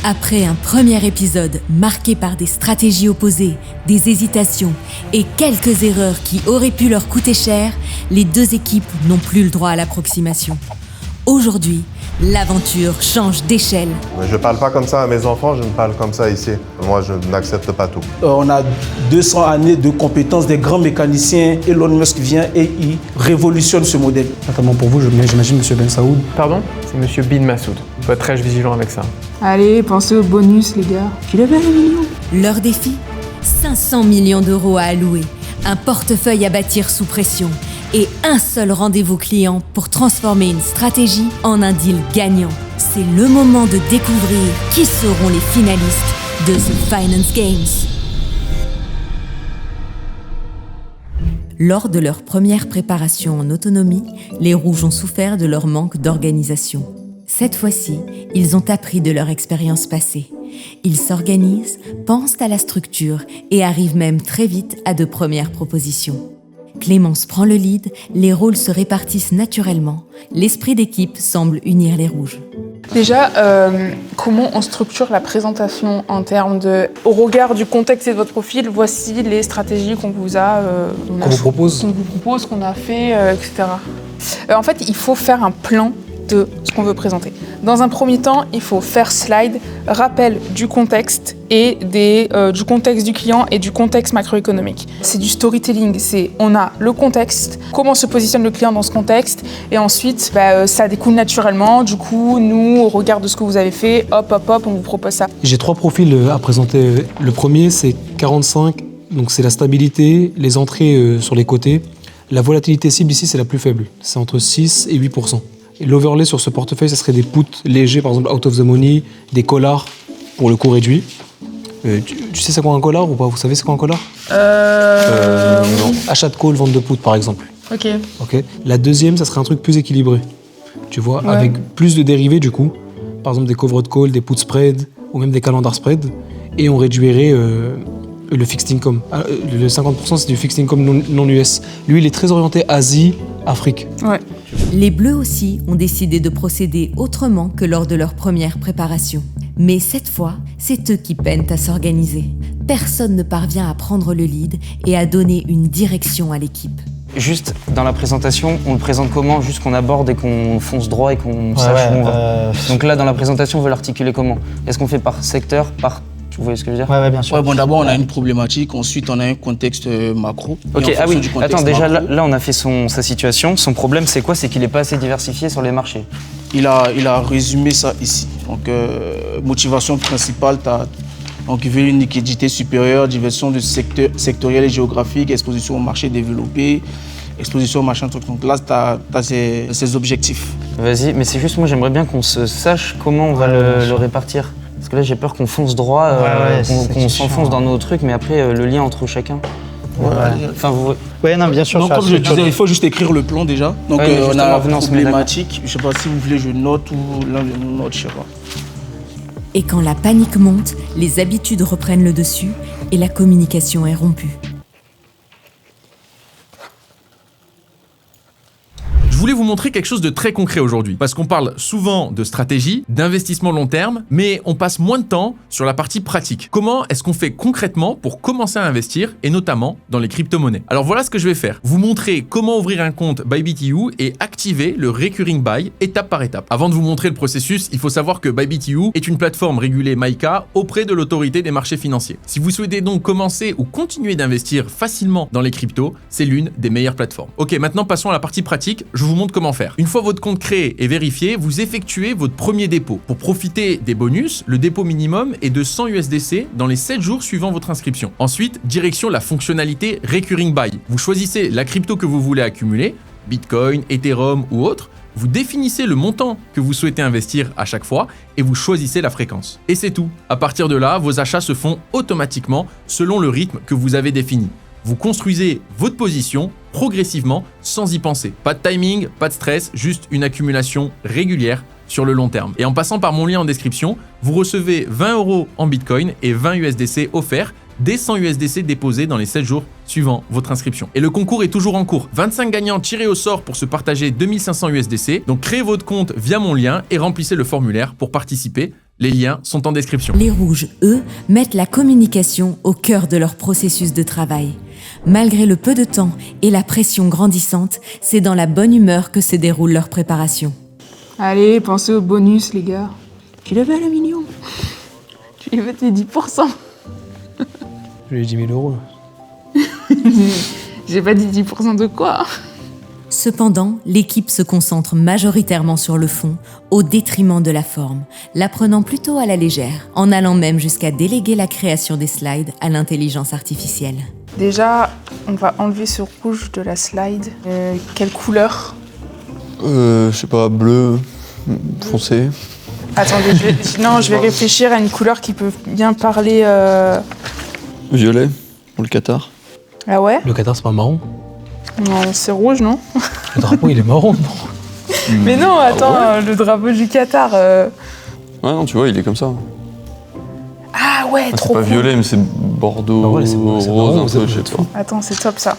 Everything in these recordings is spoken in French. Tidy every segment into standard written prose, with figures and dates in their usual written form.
Après un premier épisode marqué par des stratégies opposées, des hésitations et quelques erreurs qui auraient pu leur coûter cher, les deux équipes n'ont plus le droit à l'approximation. Aujourd'hui, l'aventure change d'échelle. Je ne parle pas comme ça à mes enfants, je me parle comme ça ici. Moi, je n'accepte pas tout. On a 200 années de compétences des grands mécaniciens. Elon Musk vient et il révolutionne ce modèle. Notamment pour vous, j'imagine M. Ben Saoud. Pardon ? C'est M. Bin Massoud. Il faut être très vigilant avec ça. Allez, pensez aux bonus, les gars. Tu lèves les millions. Leur défi ? 500 millions d'euros à allouer, un portefeuille à bâtir sous pression et un seul rendez-vous client pour transformer une stratégie en un deal gagnant. C'est le moment de découvrir qui seront les finalistes de The Finance Games. Lors de leur première préparation en autonomie, les Rouges ont souffert de leur manque d'organisation. Cette fois-ci, ils ont appris de leur expérience passée. Ils s'organisent, pensent à la structure et arrivent même très vite à de premières propositions. Clémence prend le lead, les rôles se répartissent naturellement. L'esprit d'équipe semble unir les Rouges. Déjà, comment on structure la présentation en termes de... Au regard du contexte et de votre profil, voici les stratégies qu'on vous a... Qu'on vous propose. Qu'on vous propose, qu'on a fait, etc. En fait, il faut faire un plan de ce qu'on veut présenter. Dans un premier temps, il faut faire slide, rappel du contexte et du contexte du client et du contexte macroéconomique. C'est du storytelling, on a le contexte, comment se positionne le client dans ce contexte, et ensuite ça découle naturellement. Du coup, nous, au regard de ce que vous avez fait, hop, on vous propose ça. J'ai 3 profils à présenter. Le premier, c'est 45, donc c'est la stabilité, les entrées sur les côtés. La volatilité cible ici, c'est la plus faible, c'est entre 6 et 8%. Et l'overlay sur ce portefeuille, ça serait des puts légers, par exemple out of the money, des collars pour le coût réduit. Tu sais c'est quoi un collar ou pas ? Vous savez c'est quoi un collar ? Non. Achat de call, vente de put par exemple. Ok. La deuxième, ça serait un truc plus équilibré. Tu vois, ouais. Avec plus de dérivés du coup. Par exemple des covered call, des put spread ou même des calendar spread. Et on réduirait le fixed income. Le 50% c'est du fixed income non US. Lui il est très orienté Asie, Afrique. Ouais. Les Bleus aussi ont décidé de procéder autrement que lors de leur première préparation. Mais cette fois, c'est eux qui peinent à s'organiser. Personne ne parvient à prendre le lead et à donner une direction à l'équipe. Juste dans la présentation, on le présente comment ? Juste qu'on aborde et qu'on fonce droit et qu'on sache où on va. Donc là, dans la présentation, on veut l'articuler comment ? Est-ce qu'on fait par secteur, par... Vous voyez ce que je veux dire ? Ouais, bien sûr. D'abord, on a une problématique, ensuite, on a un contexte macro. Ok, ah oui, attends, déjà, là, on a fait sa situation. Son problème, c'est quoi ? C'est qu'il n'est pas assez diversifié sur les marchés. Il a résumé ça ici. Donc, motivation principale, donc, il veut une liquidité supérieure, diversification de sectorielle et géographique, exposition au marché développé, exposition au marché truc. Donc là, tu as ses objectifs. Vas-y, mais c'est juste, moi, j'aimerais bien qu'on se sache comment on va le répartir. Parce que là, j'ai peur qu'on fonce droit, qu'on s'enfonce dans nos trucs, mais après, le lien entre chacun. Enfin, vous... Oui, non, bien sûr. Donc, comme je disais, il faut juste écrire le plan déjà. Donc, on a une problématique. Je ne sais pas si vous voulez, je note ou l'un de nous note, je ne sais pas. Et quand la panique monte, les habitudes reprennent le dessus et la communication est rompue. Je voulais vous montrer quelque chose de très concret aujourd'hui, parce qu'on parle souvent de stratégie, d'investissement long terme, mais on passe moins de temps sur la partie pratique. Comment est-ce qu'on fait concrètement pour commencer à investir, et notamment dans les crypto-monnaies ? Alors voilà ce que je vais faire. Vous montrer comment ouvrir un compte BuyBTU et activer le Recurring Buy étape par étape. Avant de vous montrer le processus, il faut savoir que BuyBTU est une plateforme régulée MICA auprès de l'autorité des marchés financiers. Si vous souhaitez donc commencer ou continuer d'investir facilement dans les cryptos, c'est l'une des meilleures plateformes. Ok, maintenant passons à la partie pratique. Je vous montre comment faire. Une fois votre compte créé et vérifié, vous effectuez votre premier dépôt. Pour profiter des bonus, le dépôt minimum est de 100 USDC dans les 7 jours suivant votre inscription. Ensuite, direction la fonctionnalité Recurring Buy. Vous choisissez la crypto que vous voulez accumuler, Bitcoin, Ethereum ou autre. Vous définissez le montant que vous souhaitez investir à chaque fois et vous choisissez la fréquence. Et c'est tout. À partir de là, vos achats se font automatiquement selon le rythme que vous avez défini. Vous construisez votre position progressivement sans y penser. Pas de timing, pas de stress, juste une accumulation régulière sur le long terme. Et en passant par mon lien en description, vous recevez 20 € en Bitcoin et 20 USDC offerts dès 100 USDC déposés dans les 7 jours suivant votre inscription. Et le concours est toujours en cours. 25 gagnants tirés au sort pour se partager 2500 USDC. Donc créez votre compte via mon lien et remplissez le formulaire pour participer Les liens sont en description. Les rouges, eux, mettent la communication au cœur de leur processus de travail. Malgré le peu de temps et la pression grandissante, c'est dans la bonne humeur que se déroule leur préparation. Allez, pensez au bonus, les gars. Tu le veux, le million? Tu lui veux tes 10%. Je lui ai 10 000 euros. J'ai pas dit 10% de quoi. Cependant, l'équipe se concentre majoritairement sur le fond, au détriment de la forme, la prenant plutôt à la légère, en allant même jusqu'à déléguer la création des slides à l'intelligence artificielle. Déjà, on va enlever ce rouge de la slide. Quelle couleur? Je sais pas, bleu, foncé. Attendez, je vais réfléchir à une couleur qui peut bien parler... Violet, pour le Qatar. Ah ouais? Le Qatar, c'est pas marron. Non, c'est rouge, non? Le drapeau, il est marron, non? Mais non, attends, le drapeau du Qatar... Ouais, non, tu vois, il est comme ça. Ah ouais, Ah, trop c'est pas cool. violet, mais c'est bordeaux, Ah ouais, c'est rose, marron, un peu, je sais pas. Attends, c'est top ça.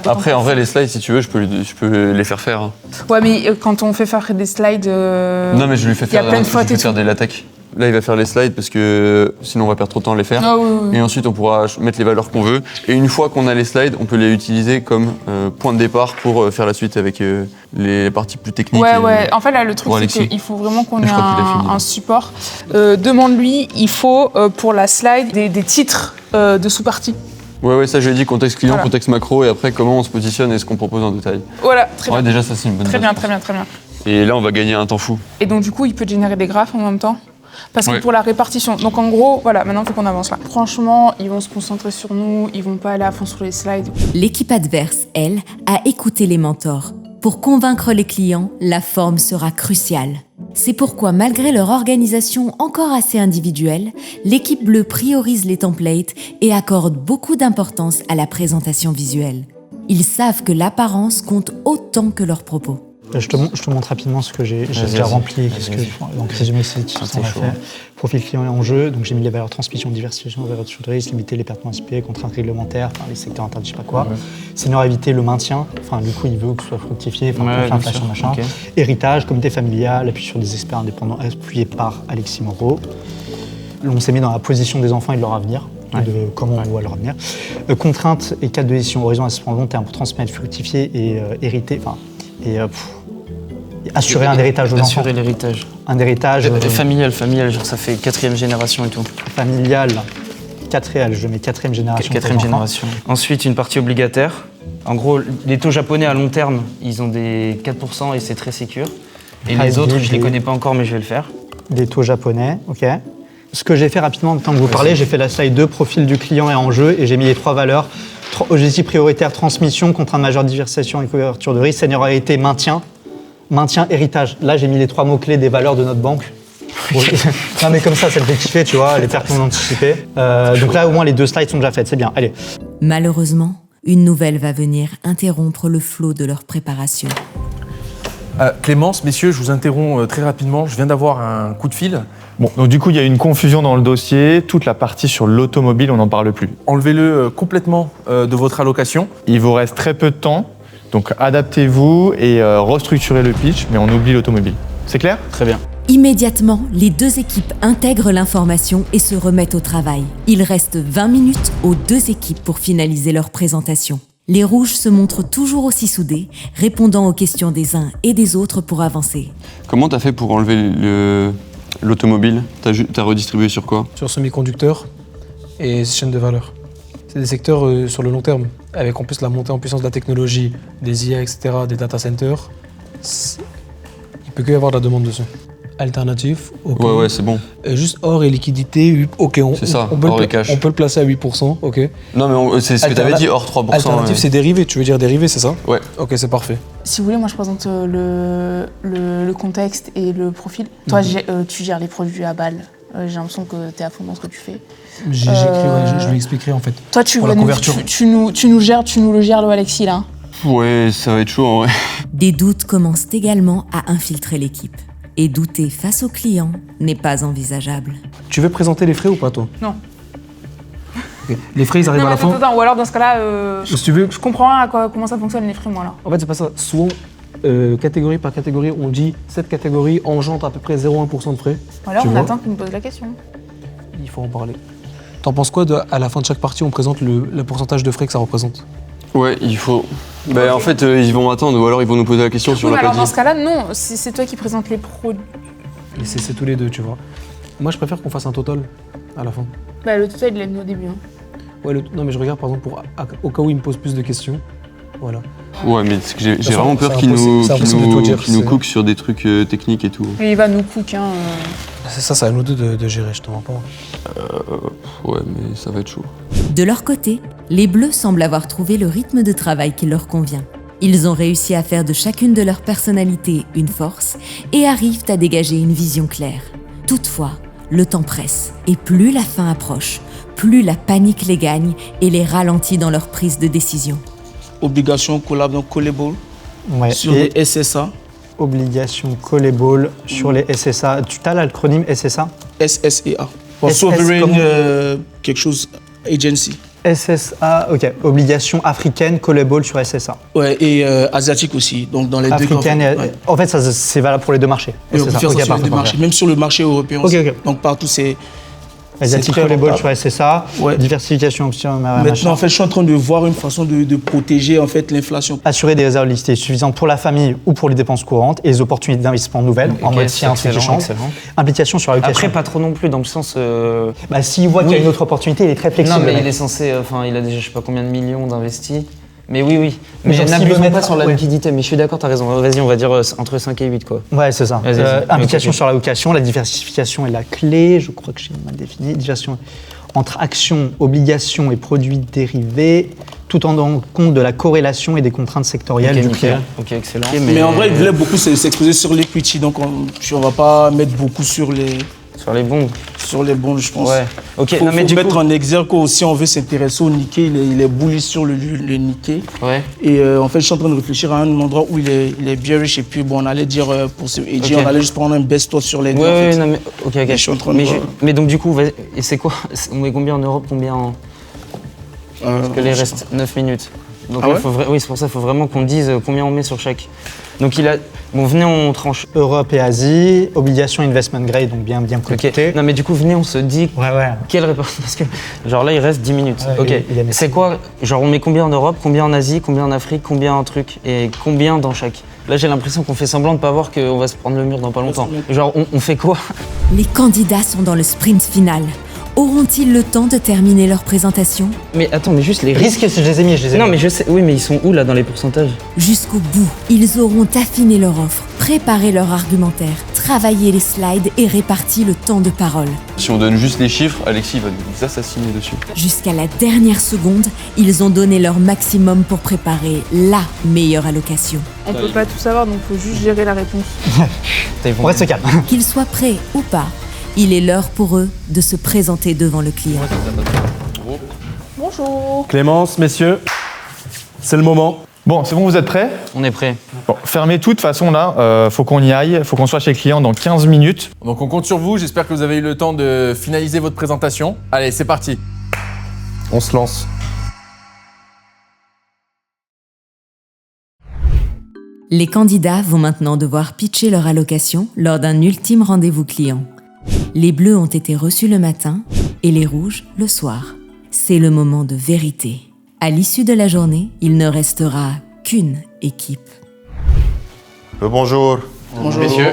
Après, en vrai, les slides, si tu veux, je peux les faire faire. Ouais, mais quand on fait faire des slides... Non, mais je lui fais y a faire, plein de fautes et tout. des latex. Là, il va faire les slides parce que sinon, on va perdre trop de temps à les faire. Ah oui, oui. Et ensuite, on pourra mettre les valeurs qu'on veut. Et une fois qu'on a les slides, on peut les utiliser comme point de départ pour faire la suite avec les parties plus techniques. Ouais, ouais. En fait, là, le truc, pour c'est Alexis. qu'il faut vraiment qu'on Je ait crois qu'il a fini. un support. Demande-lui, il faut, pour la slide, des titres de sous-parties. Ouais, ça, je lui ai dit contexte client, Voilà. contexte macro, et après, comment on se positionne et ce qu'on propose en détail. Voilà, très Ouais, bien. déjà, ça, c'est une bonne Très base. bien, très bien, très bien. Et là, on va gagner un temps fou. Et donc, du coup, il peut générer des graphes en même temps. Parce que Ouais. pour la répartition, donc en gros, voilà, maintenant il faut qu'on avance là. Franchement, ils vont se concentrer sur nous, ils vont pas aller à fond sur les slides. L'équipe adverse, elle, a écouté les mentors. Pour convaincre les clients, la forme sera cruciale. C'est pourquoi, malgré leur organisation encore assez individuelle, l'équipe bleue priorise les templates et accorde beaucoup d'importance à la présentation visuelle. Ils savent que l'apparence compte autant que leurs propos. Je te montre rapidement ce que j'ai déjà rempli. Donc, résumé, c'est ce qu'on a fait. Profil client et enjeu. Donc, j'ai mis les valeurs transmission, diversification, ouverture de risque, limiter les pertes non anticipées, contraintes réglementaires, enfin, les secteurs interdits, je sais pas quoi. Senior éviter le maintien. Enfin, du coup, il veut que ce soit fructifié, enfin, contre l'inflation, machin. Okay. Héritage, comité familial, appui sur des experts indépendants, appuyé par Alexis Moreau. On s'est mis dans la position des enfants et de leur avenir. De comment on voit leur avenir. Contraintes et cadre de décision, horizon assistant long terme pour transmettre, fructifier et hériter. Enfin, et assurer un héritage aux enfants. Assurer l'héritage. Un héritage. Familial, genre ça fait 4e génération et tout. Familial, je mets 4e génération. 4e génération. Ensuite, une partie obligataire. En gros, les taux japonais à long terme, ils ont des 4% et c'est très sécure. Et les autres, je les connais pas encore, mais je vais le faire. Des taux japonais, ok. Ce que j'ai fait rapidement, tant que vous parlez, j'ai fait la slide 2, profil du client et enjeu, et j'ai mis les 3 valeurs. Objectif prioritaire, transmission, contrainte majeure, diversification et couverture de risque, seniorité, maintien, héritage. Là, j'ai mis les 3 mots-clés des valeurs de notre banque. Non, mais comme ça le fait kiffer, tu vois, les pertes non anticipées. Donc là, au moins, les 2 slides sont déjà faites, c'est bien. Allez. Malheureusement, une nouvelle va venir interrompre le flot de leur préparation. Clémence, messieurs, je vous interromps très rapidement. Je viens d'avoir un coup de fil. Bon, donc du coup, il y a une confusion dans le dossier. Toute la partie sur l'automobile, on n'en parle plus. Enlevez-le complètement de votre allocation. Il vous reste très peu de temps, donc adaptez-vous et restructurez le pitch, mais on oublie l'automobile. C'est clair ? Très bien. Immédiatement, les 2 équipes intègrent l'information et se remettent au travail. Il reste 20 minutes aux 2 équipes pour finaliser leur présentation. Les rouges se montrent toujours aussi soudés, répondant aux questions des uns et des autres pour avancer. Comment t'as fait pour enlever l'automobile? T'as redistribué sur quoi? Sur semi-conducteurs et chaîne de valeur. C'est des secteurs sur le long terme, avec en plus la montée en puissance de la technologie, des IA, etc., des data centers. Il peut que y avoir de la demande dessus. Alternatif, ok. Ouais, c'est bon. Juste or et liquidité, ok, C'est ça, on peut or et cash. on peut le placer à 8%, ok. Non, mais c'est ce que t'avais dit, hors 3%. Alternatif, c'est dérivé, tu veux dire dérivé, c'est ça? Ouais. Ok, c'est parfait. Si vous voulez, moi je présente le contexte et le profil. Toi, tu gères les produits à balle. J'ai l'impression que tu es à fond dans ce que tu fais. Je lui expliquerai en fait. Toi, pour la couverture. tu nous le gères, le Alexis, là. Ouais, ça va être chaud en vrai. Des doutes commencent également à infiltrer l'équipe. Et douter face au client n'est pas envisageable. Tu veux présenter les frais ou pas, toi? Non. Okay. Les frais, ils arrivent à la fin. Attends, ou alors dans ce cas-là, si tu veux. je comprends rien à comment ça fonctionne les frais, moi, là. En fait, c'est pas ça. Soit catégorie par catégorie, on dit cette catégorie engendre à peu près 0,1% de frais. Voilà, Tu on vois. attend qu'il me pose la question. Il faut en parler. T'en penses quoi à la fin de chaque partie, on présente le pourcentage de frais que ça représente? Ouais, il faut. En fait, ils vont attendre ou alors ils vont nous poser la question si on Oui, l'a mais pas alors dans dit. ce cas-là, non, c'est toi qui présentes les produits. Et c'est tous les deux, tu vois. Moi, je préfère qu'on fasse un total à la fin. Bah, le total, il l'a mis au début. Hein. Ouais, non, mais je regarde par exemple au cas où il me pose plus de questions. Voilà. Ouais, mais c'est que j'ai façon, vraiment peur c'est qu'ils nous, c'est impossible de tout dire, qu'ils nous c'est- cookent sur des trucs techniques et tout. Et il va nous cook, hein. C'est ça, c'est à nous deux de gérer, je te mens pas. Ouais, mais ça va être chaud. De leur côté, les Bleus semblent avoir trouvé le rythme de travail qui leur convient. Ils ont réussi à faire de chacune de leurs personnalités une force et arrivent à dégager une vision claire. Toutefois, le temps presse et plus la fin approche, plus la panique les gagne et les ralentit dans leur prise de décision. Obligation collab, donc callable Ouais, sur et les SSA, obligation callable sur les SSA. Tu as l'acronyme SSA? SSEA. SS, Sovereign comment quelque chose Agency. SSA, ok. Obligation africaine callable sur SSA. Ouais, et asiatique aussi. Donc dans les Africaine, deux. et- Ouais. en fait, ça, c'est valable pour les deux marchés. Et on peut SSA. faire ça Ok, sur les parfait, deux marchés, parfait. même sur le marché européen Ok, aussi. ok. Donc partout c'est. Asiatique c'est très callable rentable. sur SSA, Ouais. diversification option, Maintenant, en fait, je suis en train de voir une façon de protéger en fait l'inflation. Assurer des réserves liquidité suffisantes pour la famille ou pour les dépenses courantes et les opportunités d'investissement nouvelles, en Ok, mode c'est s'il y a un truc qui excellent, change. excellent. Implication sur la location. Après, pas trop non plus, dans le sens. Bah, s'il voit qu'il y a Oui. une autre opportunité, il est très flexible. Non, mais le il mec. est censé. Enfin, il a déjà je sais pas combien de millions d'investis. Mais oui, oui. Mais Mais genre, s'il n'abusons veut mettre- pas sur la ouais. liquidité. Mais je suis d'accord, t'as raison. Vas-y, on va dire entre 5 et 8, quoi. Ouais, c'est ça. Vas-y, vas-y. Implication Ok, ok. sur la location, la diversification est la clé. Je crois que j'ai mal défini. Diversification entre actions, obligations et produits dérivés, tout en tenant compte de la corrélation et des contraintes sectorielles Ok, du nickel. client. Ok, excellent. Mais en vrai, il voulait beaucoup s'exposer sur l'equity, donc on va pas mettre beaucoup sur les bonds. Sur les bonds, je pense. Ouais. Ok, Faut, non, mais faut du mettre coup- en exergue aussi, on veut s'intéresser au Nikkei, il est bullish sur le Nikkei. Ouais. Et en fait, je suis en train de réfléchir à un endroit où il est bearish et puis bon, on allait dire pour ce hedging, Ok. on allait juste prendre un best tot sur les deux. Ouais, en ouais, fait. non, mais. Ok, ok. Je suis en train de mais, voir. mais donc, du coup, et c'est quoi? On met combien en Europe, combien en. Parce que là, il reste 9 minutes. Donc Ah là, ouais oui, c'est pour ça qu'il faut vraiment qu'on dise combien on met sur chaque. Donc il a. Bon, venez, on tranche. Europe et Asie, obligation investment grade, donc bien Ok. coté. Non, mais du coup, venez, on se dit Ouais, ouais. quelle répartition. Parce que, genre là, il reste 10 minutes. Ouais, Ok. il a mis C'est quoi? Genre, on met combien en Europe, combien en Asie, combien en Afrique, combien en truc et combien dans chaque? Là, j'ai l'impression qu'on fait semblant de pas voir qu'on va se prendre le mur dans pas longtemps. Genre, on fait quoi? Les candidats sont dans le sprint final. Auront-ils le temps de terminer leur présentation? Mais attends, mais juste les risques. Risques, je les ai mis, je les ai Non, mis. mais je sais. Oui, mais ils sont où là dans les pourcentages? Jusqu'au bout, ils auront affiné leur offre, préparé leur argumentaire, travaillé les slides et réparti le temps de parole. Si on donne juste les chiffres, Alexis va nous assassiner dessus. Jusqu'à la dernière seconde, ils ont donné leur maximum pour préparer la meilleure allocation. On peut pas tout savoir, donc faut juste gérer la réponse. On reste calme. Qu'ils soient prêts ou pas, il est l'heure pour eux de se présenter devant le client. Bonjour. Clémence, messieurs, c'est le moment. Bon, c'est bon, vous êtes prêts? On est prêt. Bon, fermez tout, de toute façon, là, faut qu'on y aille, faut qu'on soit chez le client dans 15 minutes. Donc on compte sur vous, j'espère que vous avez eu le temps de finaliser votre présentation. Allez, c'est parti. On se lance. Les candidats vont maintenant devoir pitcher leur allocation lors d'un ultime rendez-vous client. Les bleus ont été reçus le matin et les rouges le soir. C'est le moment de vérité. À l'issue de la journée, il ne restera qu'une équipe. Bonjour. Bonjour. Messieurs.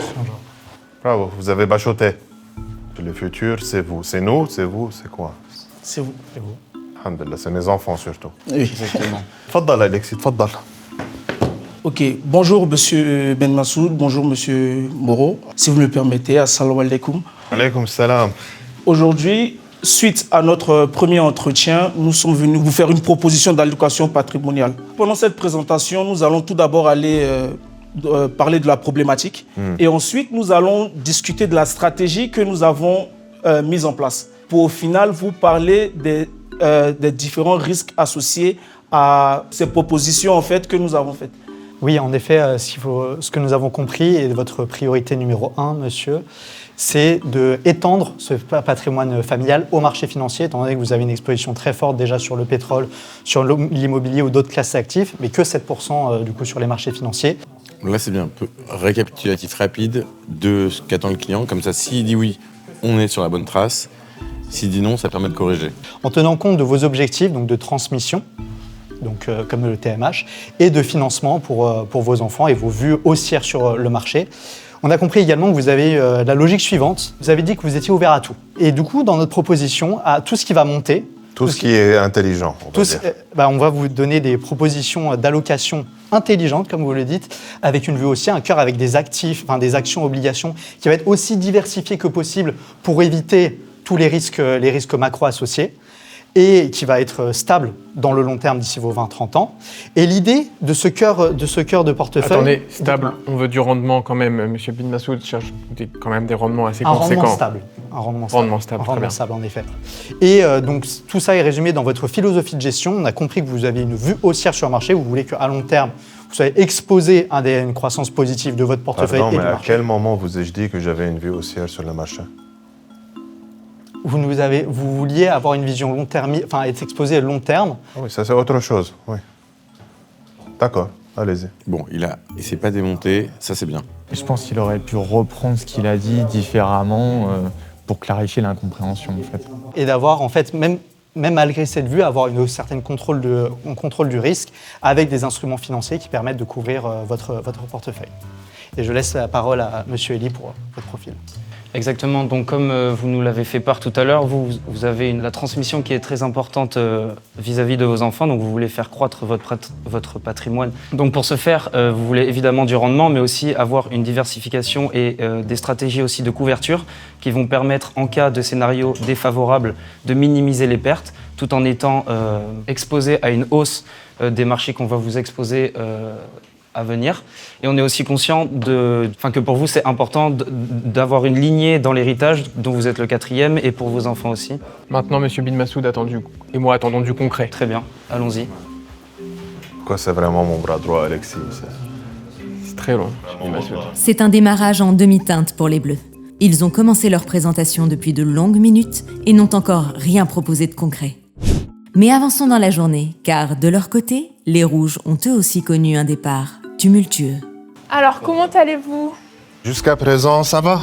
Bravo, vous avez bachoté. Le futur, c'est vous. C'est nous, c'est vous, c'est quoi? C'est vous. Alhamdulillah, c'est mes enfants surtout. Oui. Exactement. Tfaddal, Alexis, tfaddal. Ok, bonjour monsieur Ben Massoud, bonjour monsieur Moreau. Si vous me le permettez, assalamu alaikum. Alaykoum salam. Aujourd'hui, suite à notre premier entretien, nous sommes venus vous faire une proposition d'allocation patrimoniale. Pendant cette présentation, nous allons tout d'abord aller parler de la problématique et ensuite nous allons discuter de la stratégie que nous avons mise en place pour au final vous parler des différents risques associés à ces propositions en fait que nous avons faites. Oui, en effet, ce que nous avons compris, et votre priorité numéro 1, monsieur, c'est d'étendre ce patrimoine familial au marché financier, étant donné que vous avez une exposition très forte déjà sur le pétrole, sur l'immobilier ou d'autres classes d'actifs, mais que 7% du coup sur les marchés financiers. Là, c'est bien un peu récapitulatif rapide de ce qu'attend le client. Comme ça, s'il dit oui, on est sur la bonne trace. S'il dit non, ça permet de corriger. En tenant compte de vos objectifs, donc de transmission, donc, comme le TMH, et de financement pour vos enfants et vos vues haussières sur le marché. On a compris également que vous avez la logique suivante. Vous avez dit que vous étiez ouvert à tout. Et du coup, dans notre proposition, à tout ce qui va monter, Tout ce qui est intelligent, on va vous donner des propositions d'allocation intelligentes, comme vous le dites, avec une vue haussière, un cœur avec des actifs, des actions, obligations, qui va être aussi diversifié que possible pour éviter tous les risques macro associés, et qui va être stable dans le long terme d'ici vos 20-30 ans. Et l'idée de ce cœur de portefeuille... Attendez, stable, on veut du rendement quand même. Monsieur Bin Masoud cherche quand même des rendements assez conséquents. Un rendement stable, en effet. Et donc tout ça est résumé dans votre philosophie de gestion. On a compris que vous avez une vue haussière sur le marché. Vous voulez qu'à long terme, vous soyez exposé à une croissance positive de votre portefeuille. Pardon, et mais du à marché. quel moment vous ai-je dit que j'avais une vue haussière sur le marché? Vous vouliez avoir une vision long terme, être exposé à long terme. Oui, ça c'est autre chose, oui. D'accord, allez-y. Bon, il s'est pas démonté, ça c'est bien. Je pense qu'il aurait pu reprendre ce qu'il a dit différemment pour clarifier l'incompréhension, en fait. Et d'avoir, en fait, même malgré cette vue, avoir une certaine contrôle du risque avec des instruments financiers qui permettent de couvrir votre portefeuille. Et je laisse la parole à Monsieur Elie pour votre profil. Exactement, donc comme vous nous l'avez fait part tout à l'heure, vous avez la transmission qui est très importante vis-à-vis de vos enfants, donc vous voulez faire croître votre patrimoine. Donc pour ce faire, vous voulez évidemment du rendement, mais aussi avoir une diversification et des stratégies aussi de couverture qui vont permettre, en cas de scénario défavorable, de minimiser les pertes, tout en étant exposé à une hausse des marchés qu'on va vous exposer à venir. Et on est aussi conscient que pour vous, c'est important d'avoir une lignée dans l'héritage dont vous êtes le 4e et pour vos enfants aussi. Maintenant, Monsieur Bin Masoud et moi attendons du concret. Très bien, allons-y. Quoi, c'est vraiment mon bras droit, Alexis? C'est très long, Bin Masoud. C'est un démarrage en demi-teinte pour les Bleus. Ils ont commencé leur présentation depuis de longues minutes et n'ont encore rien proposé de concret. Mais avançons dans la journée, car de leur côté, les Rouges ont eux aussi connu un départ tumultueux. Alors, comment allez-vous? Jusqu'à présent, ça va.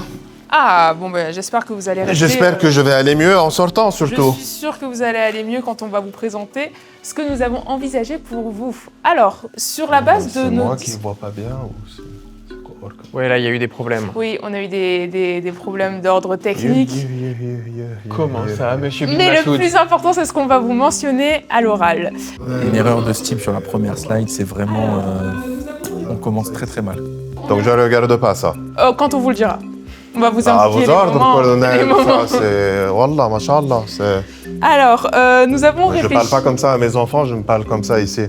Ah, bon, j'espère que vous allez rester... J'espère que je vais aller mieux en sortant, surtout. Je suis sûre que vous allez aller mieux quand on va vous présenter ce que nous avons envisagé pour vous. Alors, sur la base de nos... C'est moi qui ne vois pas bien ou c'est quoi? Ouais, là, il y a eu des problèmes. Oui, on a eu des problèmes d'ordre technique. Comment ça, Monsieur Bin Mais Masoud? le plus important, c'est ce qu'on va vous mentionner à l'oral. Une erreur de style sur la première slide, c'est vraiment... on commence très très mal. Donc je ne regarde pas ça. Quand on vous le dira. On va vous À indiquer vos ordres, colonel. les moments. Ça, c'est... Wallah, mashallah, c'est... Alors, nous avons réfléchi... Je ne parle pas comme ça à mes enfants, je me parle comme ça ici.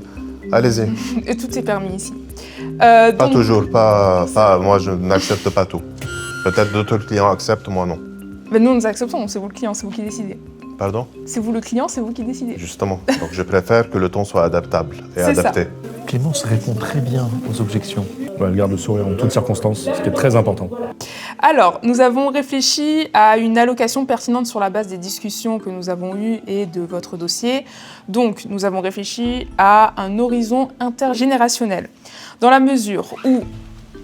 Allez-y. Et tout est permis ici. Pas toujours, pas... Moi, je n'accepte pas tout. Peut-être d'autres clients acceptent, moi non. Mais nous acceptons, c'est vous le client, c'est vous qui décidez. Pardon? C'est vous le client, c'est vous qui décidez. Justement. Donc je préfère que le ton soit adaptable et adapté. Clémence répond très bien aux objections. Elle garde le sourire en toutes circonstances, ce qui est très important. Alors, nous avons réfléchi à une allocation pertinente sur la base des discussions que nous avons eues et de votre dossier. Donc, nous avons réfléchi à un horizon intergénérationnel. Dans la mesure où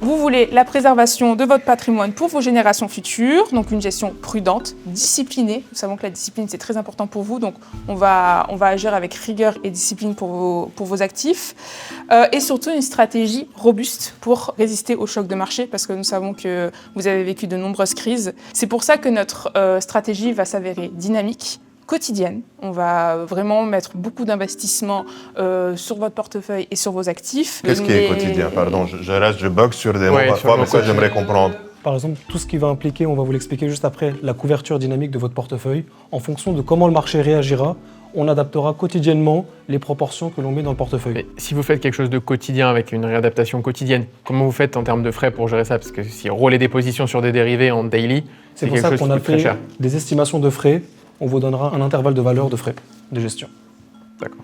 vous voulez la préservation de votre patrimoine pour vos générations futures, donc une gestion prudente, disciplinée. Nous savons que la discipline, c'est très important pour vous, donc on va agir avec rigueur et discipline pour vos actifs. Et surtout une stratégie robuste pour résister aux chocs de marché, parce que nous savons que vous avez vécu de nombreuses crises. C'est pour ça que notre stratégie va s'avérer dynamique, quotidienne. On va vraiment mettre beaucoup d'investissements sur votre portefeuille et sur vos actifs. Qu'est-ce qui est quotidien? Pardon, je bug sur des mots parfois, mais ça j'aimerais comprendre. Par exemple, tout ce qui va impliquer, on va vous l'expliquer juste après, la couverture dynamique de votre portefeuille. En fonction de comment le marché réagira, on adaptera quotidiennement les proportions que l'on met dans le portefeuille. Mais si vous faites quelque chose de quotidien avec une réadaptation quotidienne, comment vous faites en termes de frais pour gérer ça? Parce que si on roule des positions sur des dérivés en daily, c'est pour ça qu'on a fait des estimations de frais. On vous donnera un intervalle de valeur de frais de gestion. D'accord.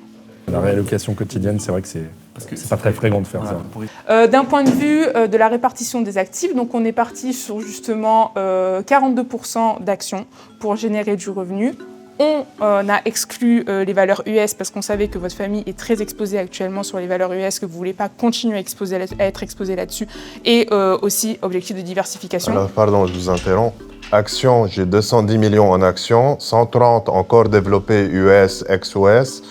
La réallocation quotidienne, c'est vrai que c'est pas très fréquent de faire ça. D'un point de vue de la répartition des actifs, donc on est parti sur justement 42% d'actions pour générer du revenu, On a exclu les valeurs US parce qu'on savait que votre famille est très exposée actuellement sur les valeurs US, que vous ne voulez pas continuer à être exposé là-dessus. Et aussi, objectif de diversification. Alors, pardon, je vous interromps. Actions, j'ai 210 millions en actions, 130 encore développés US, ex-US,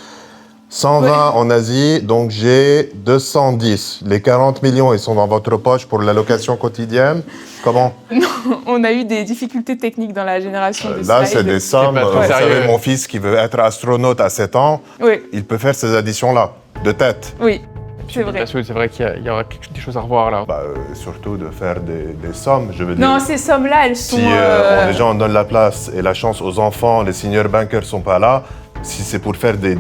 120 en Asie, donc j'ai 210. Les 40 millions, ils sont dans votre poche pour l'allocation quotidienne. Comment? Non, on a eu des difficultés techniques dans la génération de Là, slides. c'est des sommes. Vous savez, mon fils qui veut être astronaute à 7 ans, il peut faire ces additions-là, de tête. Oui, c'est vrai. C'est vrai qu'il y aura des choses à revoir là. Surtout de faire des sommes, je veux dire. Non, ces sommes-là, elles sont... Si déjà on donne la place et la chance aux enfants, les senior bankers sont pas là, si c'est pour faire des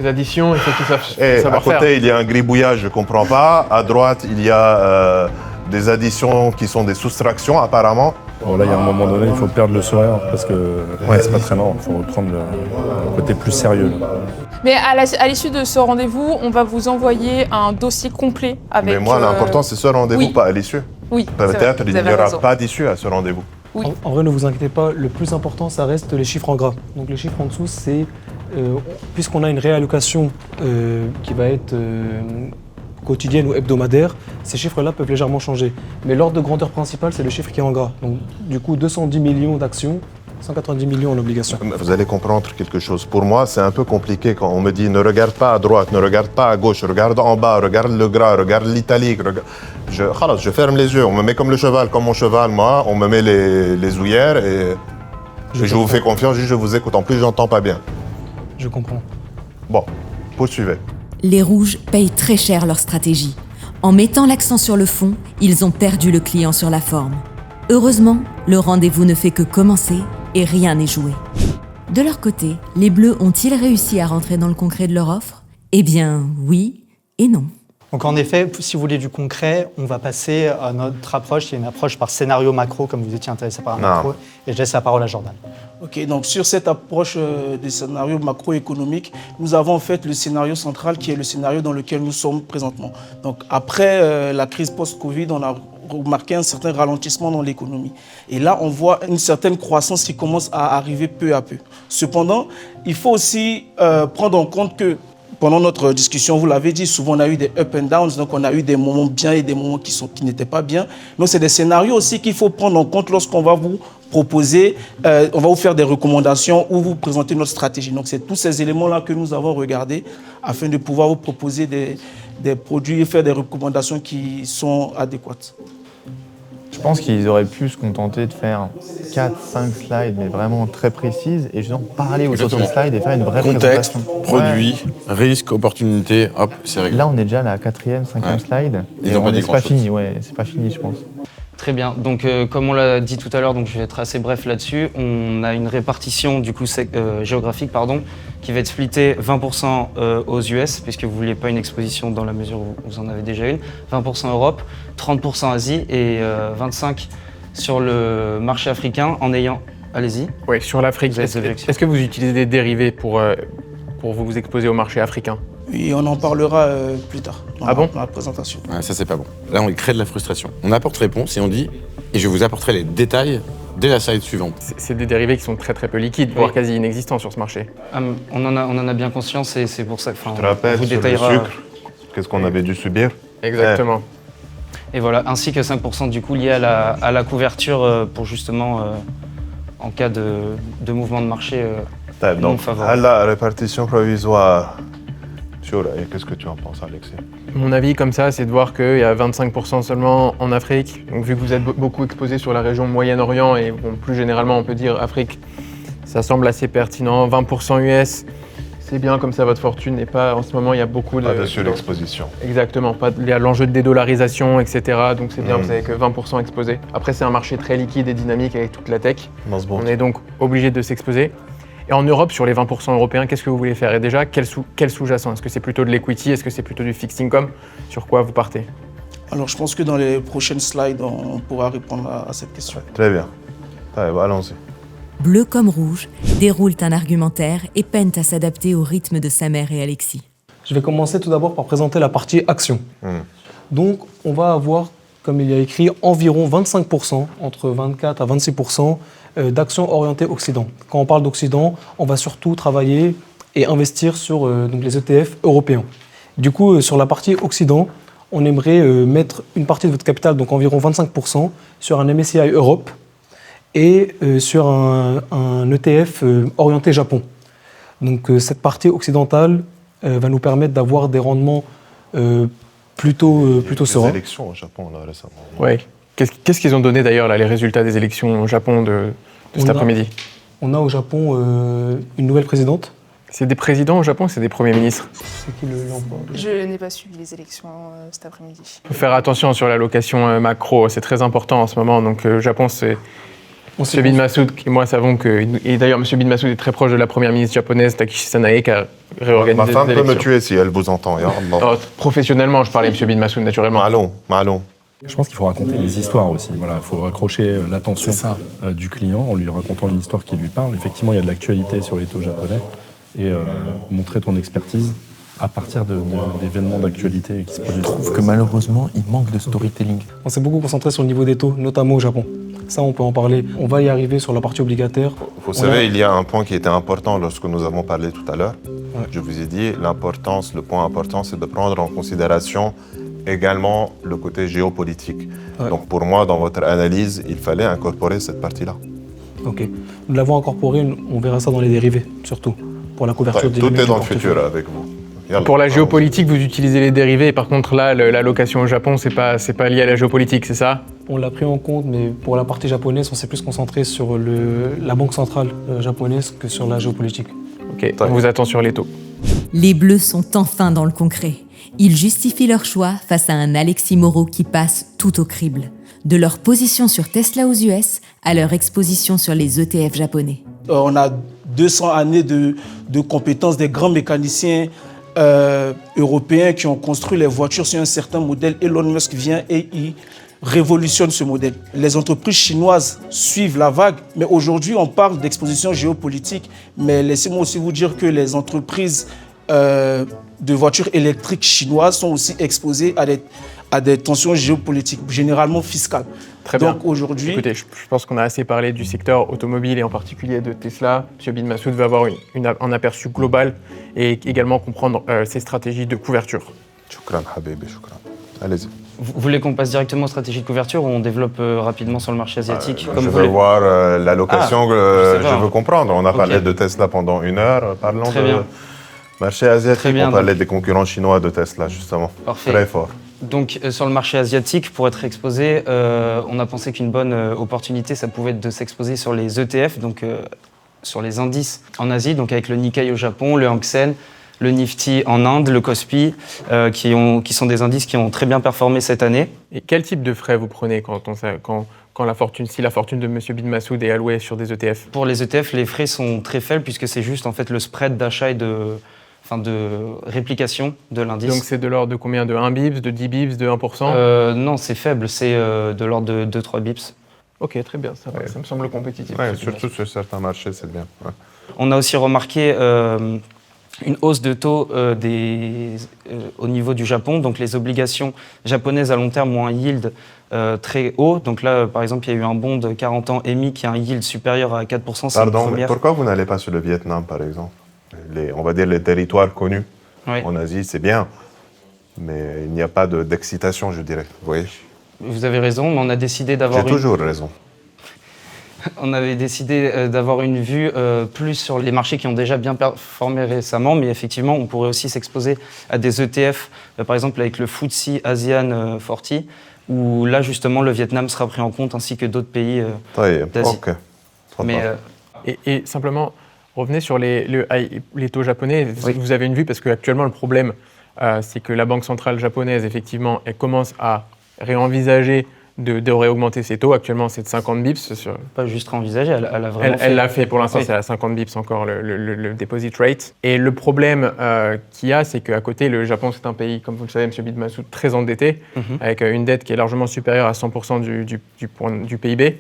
additions, il faut qu'ils savent à côté, faire. il y a un gribouillage, je comprends pas. À droite, il y a des additions qui sont des soustractions, apparemment. Bon, là, il y a un moment donné, il faut perdre le sourire parce que c'est pas très marrant. Il faut reprendre le côté plus sérieux. Là. Mais à l'issue de ce rendez-vous, on va vous envoyer un dossier complet avec... Mais moi, l'important, c'est ce rendez-vous, pas à l'issue. Oui, peut-être il n'y aura pas d'issue à ce rendez-vous. Oui. En vrai, ne vous inquiétez pas, le plus important, ça reste les chiffres en gras. Donc les chiffres en dessous, c'est, puisqu'on a une réallocation qui va être quotidienne ou hebdomadaire, ces chiffres-là peuvent légèrement changer. Mais l'ordre de grandeur principal, c'est le chiffre qui est en gras. Donc du coup, 210 millions d'actions, 190 millions en obligations. Vous allez comprendre quelque chose. Pour moi, c'est un peu compliqué quand on me dit ne regarde pas à droite, ne regarde pas à gauche, regarde en bas, regarde le gras, regarde l'italique. Je ferme les yeux, on me met comme le cheval, comme mon cheval, moi, on me met les ouillères et je vous fais confiance, je vous écoute. En plus, j'entends pas bien. Je comprends. Bon, poursuivez. Les rouges payent très cher leur stratégie. En mettant l'accent sur le fond, ils ont perdu le client sur la forme. Heureusement, le rendez-vous ne fait que commencer et rien n'est joué. De leur côté, les bleus ont-ils réussi à rentrer dans le concret de leur offre? Eh bien, oui et non. Donc en effet, si vous voulez du concret, on va passer à notre approche, qui est une approche par scénario macro, comme vous étiez intéressé par un macro, et je laisse la parole à Jordan. Ok, donc sur cette approche des scénarios macroéconomiques, nous avons en fait le scénario central qui est le scénario dans lequel nous sommes présentement. Donc après la crise post-Covid, on a remarqué un certain ralentissement dans l'économie. Et là, on voit une certaine croissance qui commence à arriver peu à peu. Cependant, il faut aussi prendre en compte que pendant notre discussion, vous l'avez dit, souvent on a eu des up and downs, donc on a eu des moments bien et des moments qui n'étaient pas bien. Donc c'est des scénarios aussi qu'il faut prendre en compte lorsqu'on va vous proposer, on va vous faire des recommandations ou vous présenter notre stratégie. Donc c'est tous ces éléments-là que nous avons regardés afin de pouvoir vous proposer des produits et faire des recommandations qui sont adéquates. Je pense qu'ils auraient pu se contenter de faire 4-5 slides, mais vraiment très précises, et justement parler aux autres slides et faire une vraie contexte, présentation. produit, risque, opportunité, hop, c'est réglé. Là, on est déjà à la 4e, 5e slide, et c'est pas fini, c'est pas fini, je pense. Très bien. Donc, comme on l'a dit tout à l'heure, donc je vais être assez bref là-dessus. On a une répartition du coup géographique, qui va être splittée 20% aux US, puisque vous ne vouliez pas une exposition dans la mesure où vous en avez déjà une, 20% Europe, 30% Asie et 25% sur le marché africain en ayant... Allez-y. Oui, sur l'Afrique. Est-ce que vous utilisez des dérivés pour vous exposer au marché africain? Oui, on en parlera plus tard dans la présentation. Ouais, ça, c'est pas bon. Là, on crée de la frustration. On apporte réponse et on dit, et je vous apporterai les détails dès la slide suivante. C'est des dérivés qui sont très très peu liquides, voire quasi inexistants sur ce marché. On en a bien conscience et c'est pour ça que... Je te rappelle, sur le sucre, qu'est-ce qu'on avait dû subir? Exactement. Et voilà, ainsi que 5% du coup lié à la couverture pour justement, en cas de mouvement de marché non favorable. À la répartition provisoire, qu'est-ce que tu en penses, Alexis? Mon avis, comme ça, c'est de voir qu'il y a 25% seulement en Afrique. Donc, vu que vous êtes beaucoup exposé sur la région Moyen-Orient et plus généralement, on peut dire Afrique, ça semble assez pertinent. 20% US, c'est bien, comme ça, votre fortune n'est pas... En ce moment, il y a beaucoup de... Pas de surexposition. Exactement. Il y a l'enjeu de dédollarisation, etc. Donc, c'est bien, vous n'avez que 20% exposé. Après, c'est un marché très liquide et dynamique avec toute la tech. On est donc obligé de s'exposer. Et en Europe, sur les 20% européens, qu'est-ce que vous voulez faire? Et déjà, quel sous-jacent? Est-ce que c'est plutôt de l'equity? Est-ce que c'est plutôt du fixed income? Sur quoi vous partez? Alors, je pense que dans les prochaines slides, on pourra répondre à cette question. Très bien. Allons-y. Bleu comme rouge déroulent un argumentaire et peinent à s'adapter au rythme de sa mère et Alexis. Je vais commencer tout d'abord par présenter la partie action. Donc, on va avoir comme il y a écrit, environ 25%, entre 24 à 26% d'actions orientées Occident. Quand on parle d'Occident, on va surtout travailler et investir sur donc les ETF européens. Du coup, sur la partie Occident, on aimerait mettre une partie de votre capital, donc environ 25%, sur un MSCI Europe et sur un ETF orienté Japon. Donc cette partie occidentale va nous permettre d'avoir des rendements plutôt sereins. Les élections au Japon, là, récemment. Ouais. Qu'est-ce qu'ils ont donné d'ailleurs, là, les résultats des élections au Japon de cet après-midi? On a au Japon une nouvelle présidente. C'est des présidents au Japon ou c'est des premiers ministres? C'est qui l'emploi? Je n'ai pas suivi les élections cet après-midi. Il faut faire attention sur l'allocation macro, c'est très important en ce moment. Donc Japon, c'est M. Bin Masoud, qui moi savons que... Et d'ailleurs, M. Bin Masoud est très proche de la première ministre japonaise, Takeshi Sanae, qui a réorganisé les élections. Ma femme peut me tuer si elle vous entend. Professionnellement, je parlais de M. Bin Masoud, naturellement. Allons. Je pense qu'il faut raconter des histoires aussi. Voilà, il faut raccrocher l'attention du client en lui racontant une histoire qui lui parle. Effectivement, il y a de l'actualité sur les taux japonais et montrer ton expertise à partir d'événements d'actualité qui se produisent. Je trouve que malheureusement, il manque de storytelling. On s'est beaucoup concentré sur le niveau des taux, notamment au Japon. Ça, on peut en parler. On va y arriver sur la partie obligataire. Vous savez, il y a un point qui était important lorsque nous avons parlé tout à l'heure. Ouais. Je vous ai dit, le point important, c'est de prendre en considération également le côté géopolitique. Ouais. Donc pour moi, dans votre analyse, il fallait incorporer cette partie-là. Ok. Nous l'avons incorporé, on verra ça dans les dérivés, surtout, pour la couverture des tout est dans le futur avec vous. Pour la géopolitique, vous utilisez les dérivés, et par contre là, l'allocation au Japon, c'est pas lié à la géopolitique, c'est ça? On l'a pris en compte, mais pour la partie japonaise, on s'est plus concentré sur la banque centrale japonaise que sur la géopolitique. Ok, on vous attend sur les taux. Les Bleus sont enfin dans le concret. Ils justifient leur choix face à un Alexis Moreau qui passe tout au crible. De leur position sur Tesla aux US à leur exposition sur les ETF japonais. On a 200 années de compétences des grands mécaniciens européens qui ont construit les voitures sur un certain modèle. Elon Musk vient et il révolutionne ce modèle. Les entreprises chinoises suivent la vague, mais aujourd'hui on parle d'exposition géopolitique. Mais laissez-moi aussi vous dire que les entreprises de voitures électriques chinoises sont aussi exposées à des tensions géopolitiques, généralement fiscales. Très bien. Donc aujourd'hui... Écoutez, je pense qu'on a assez parlé du secteur automobile et en particulier de Tesla. M. Bin Masoud va avoir un aperçu global et également comprendre ses stratégies de couverture. Shukran, Habibi, shukran. Allez-y. Vous voulez qu'on passe directement aux stratégies de couverture ou on développe rapidement sur le marché asiatique comme je veux voir l'allocation que je veux comprendre. On a parlé de Tesla pendant 1 heure. Parlons de marché asiatique. On parlait des concurrents chinois de Tesla, justement. Parfait. Très fort. Donc sur le marché asiatique, pour être exposé, on a pensé qu'une bonne opportunité, ça pouvait être de s'exposer sur les ETF, donc sur les indices en Asie, donc avec le Nikkei au Japon, le Hang Seng, le Nifty en Inde, le Kospi, qui sont des indices qui ont très bien performé cette année. Et quel type de frais vous prenez si la fortune de M. Bin Masoud est allouée sur des ETF? Pour les ETF, les frais sont très faibles puisque c'est juste en fait le spread d'achat et de réplication de l'indice. Donc c'est de l'ordre de combien? De 1 bips, de 10 bips, de 1%? Non, c'est faible, c'est de l'ordre de 2-3 bips. Ok, très bien, ça me semble compétitif. Ouais, surtout sur certains marchés, c'est bien. Ouais. On a aussi remarqué une hausse de taux au niveau du Japon. Donc les obligations japonaises à long terme ont un yield très haut. Donc là, par exemple, il y a eu un bond de 40 ans émis qui a un yield supérieur à 4%. Pardon, mais pourquoi vous n'allez pas sur le Vietnam, par exemple? On va dire les territoires connus en Asie, c'est bien, mais il n'y a pas d'excitation, je dirais. Vous voyez? Vous avez raison, mais on a décidé d'avoir... J'ai toujours raison. On avait décidé d'avoir une vue plus sur les marchés qui ont déjà bien performé récemment, mais effectivement, on pourrait aussi s'exposer à des ETF, par exemple avec le FTSE ASEAN 40, où là, justement, le Vietnam sera pris en compte, ainsi que d'autres pays d'Asie. Okay. Et simplement... Revenez sur les taux japonais. Vous avez une vue parce qu'actuellement, le problème, c'est que la Banque centrale japonaise, effectivement, elle commence à réenvisager de réaugmenter ses taux. Actuellement, c'est de 50 bips. Pas juste réenvisager, elle a vraiment Elle l'a fait pour l'instant, c'est à 50 bips encore le deposit rate. Et le problème qu'il y a, c'est qu'à côté, le Japon, c'est un pays, comme vous le savez, M. Bin Masoud, très endetté, avec une dette qui est largement supérieure à 100% du PIB.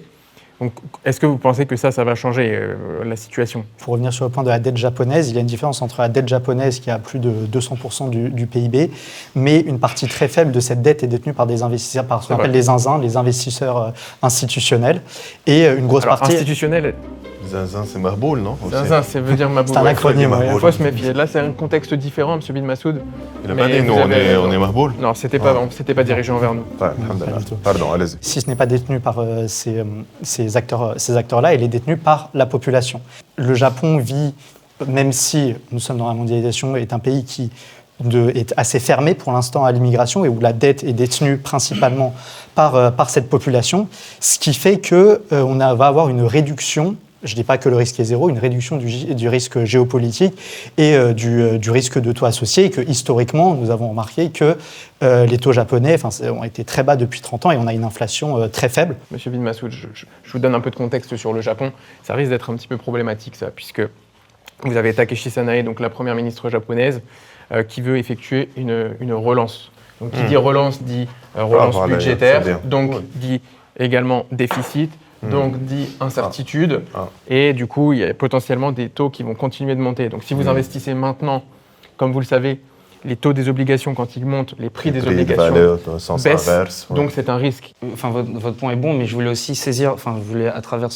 Donc, est-ce que vous pensez que ça va changer la situation? Pour revenir sur le point de la dette japonaise, il y a une différence entre la dette japonaise qui a plus de 200% du PIB, mais une partie très faible de cette dette est détenue par des investisseurs, par ce qu'on appelle les zinzins, les investisseurs institutionnels, et une grosse partie... Institutionnelle. Zinzin, c'est Mahboul, non? Zinzin, ça veut dire Mahboul. C'est un acronyme. Il faut se méfier. Là, c'est un contexte différent, M. Bin Massoud. Il n'a pas dit nous, on est Mahboul? Non, c'était pas dirigé envers nous. Pardon, allez-y. Si ce n'est pas détenu par ces acteurs-là, il est détenu par la population. Le Japon vit, même si nous sommes dans la mondialisation, est un pays qui est assez fermé pour l'instant à l'immigration et où la dette est détenue principalement par cette population, ce qui fait qu'on va avoir une réduction. Je ne dis pas que le risque est zéro, une réduction du risque géopolitique et du risque de taux associés, et que historiquement, nous avons remarqué que les taux japonais ont été très bas depuis 30 ans et on a une inflation très faible. Monsieur Bin Massoud, je vous donne un peu de contexte sur le Japon. Ça risque d'être un petit peu problématique, ça, puisque vous avez Takeshi Sanae, donc la première ministre japonaise, qui veut effectuer une relance. Donc, qui dit relance dit relance budgétaire, donc dit également déficit. Donc, dit incertitude. Et du coup, il y a potentiellement des taux qui vont continuer de monter. Donc, si vous investissez maintenant, comme vous le savez, les taux des obligations, quand ils montent, les prix des obligations baissent. Inverse, donc, c'est un risque. Enfin, votre point est bon, mais je voulais aussi à travers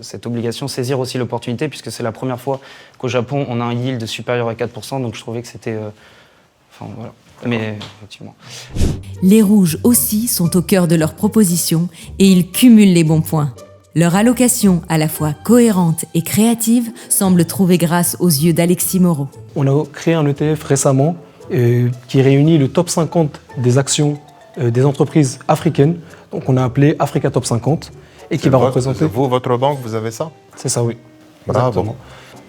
cette obligation, saisir aussi l'opportunité, puisque c'est la première fois qu'au Japon, on a un yield supérieur à 4%. Donc, je trouvais que c'était... voilà. Mais effectivement. Les rouges aussi sont au cœur de leurs propositions et ils cumulent les bons points. Leur allocation, à la fois cohérente et créative, semble trouver grâce aux yeux d'Alexis Moreau. On a créé un ETF récemment qui réunit le top 50 des actions des entreprises africaines. Donc on a appelé Africa Top 50 et qui va représenter... Vous, votre banque, vous avez ça? C'est ça, oui. Bravo. Exactement.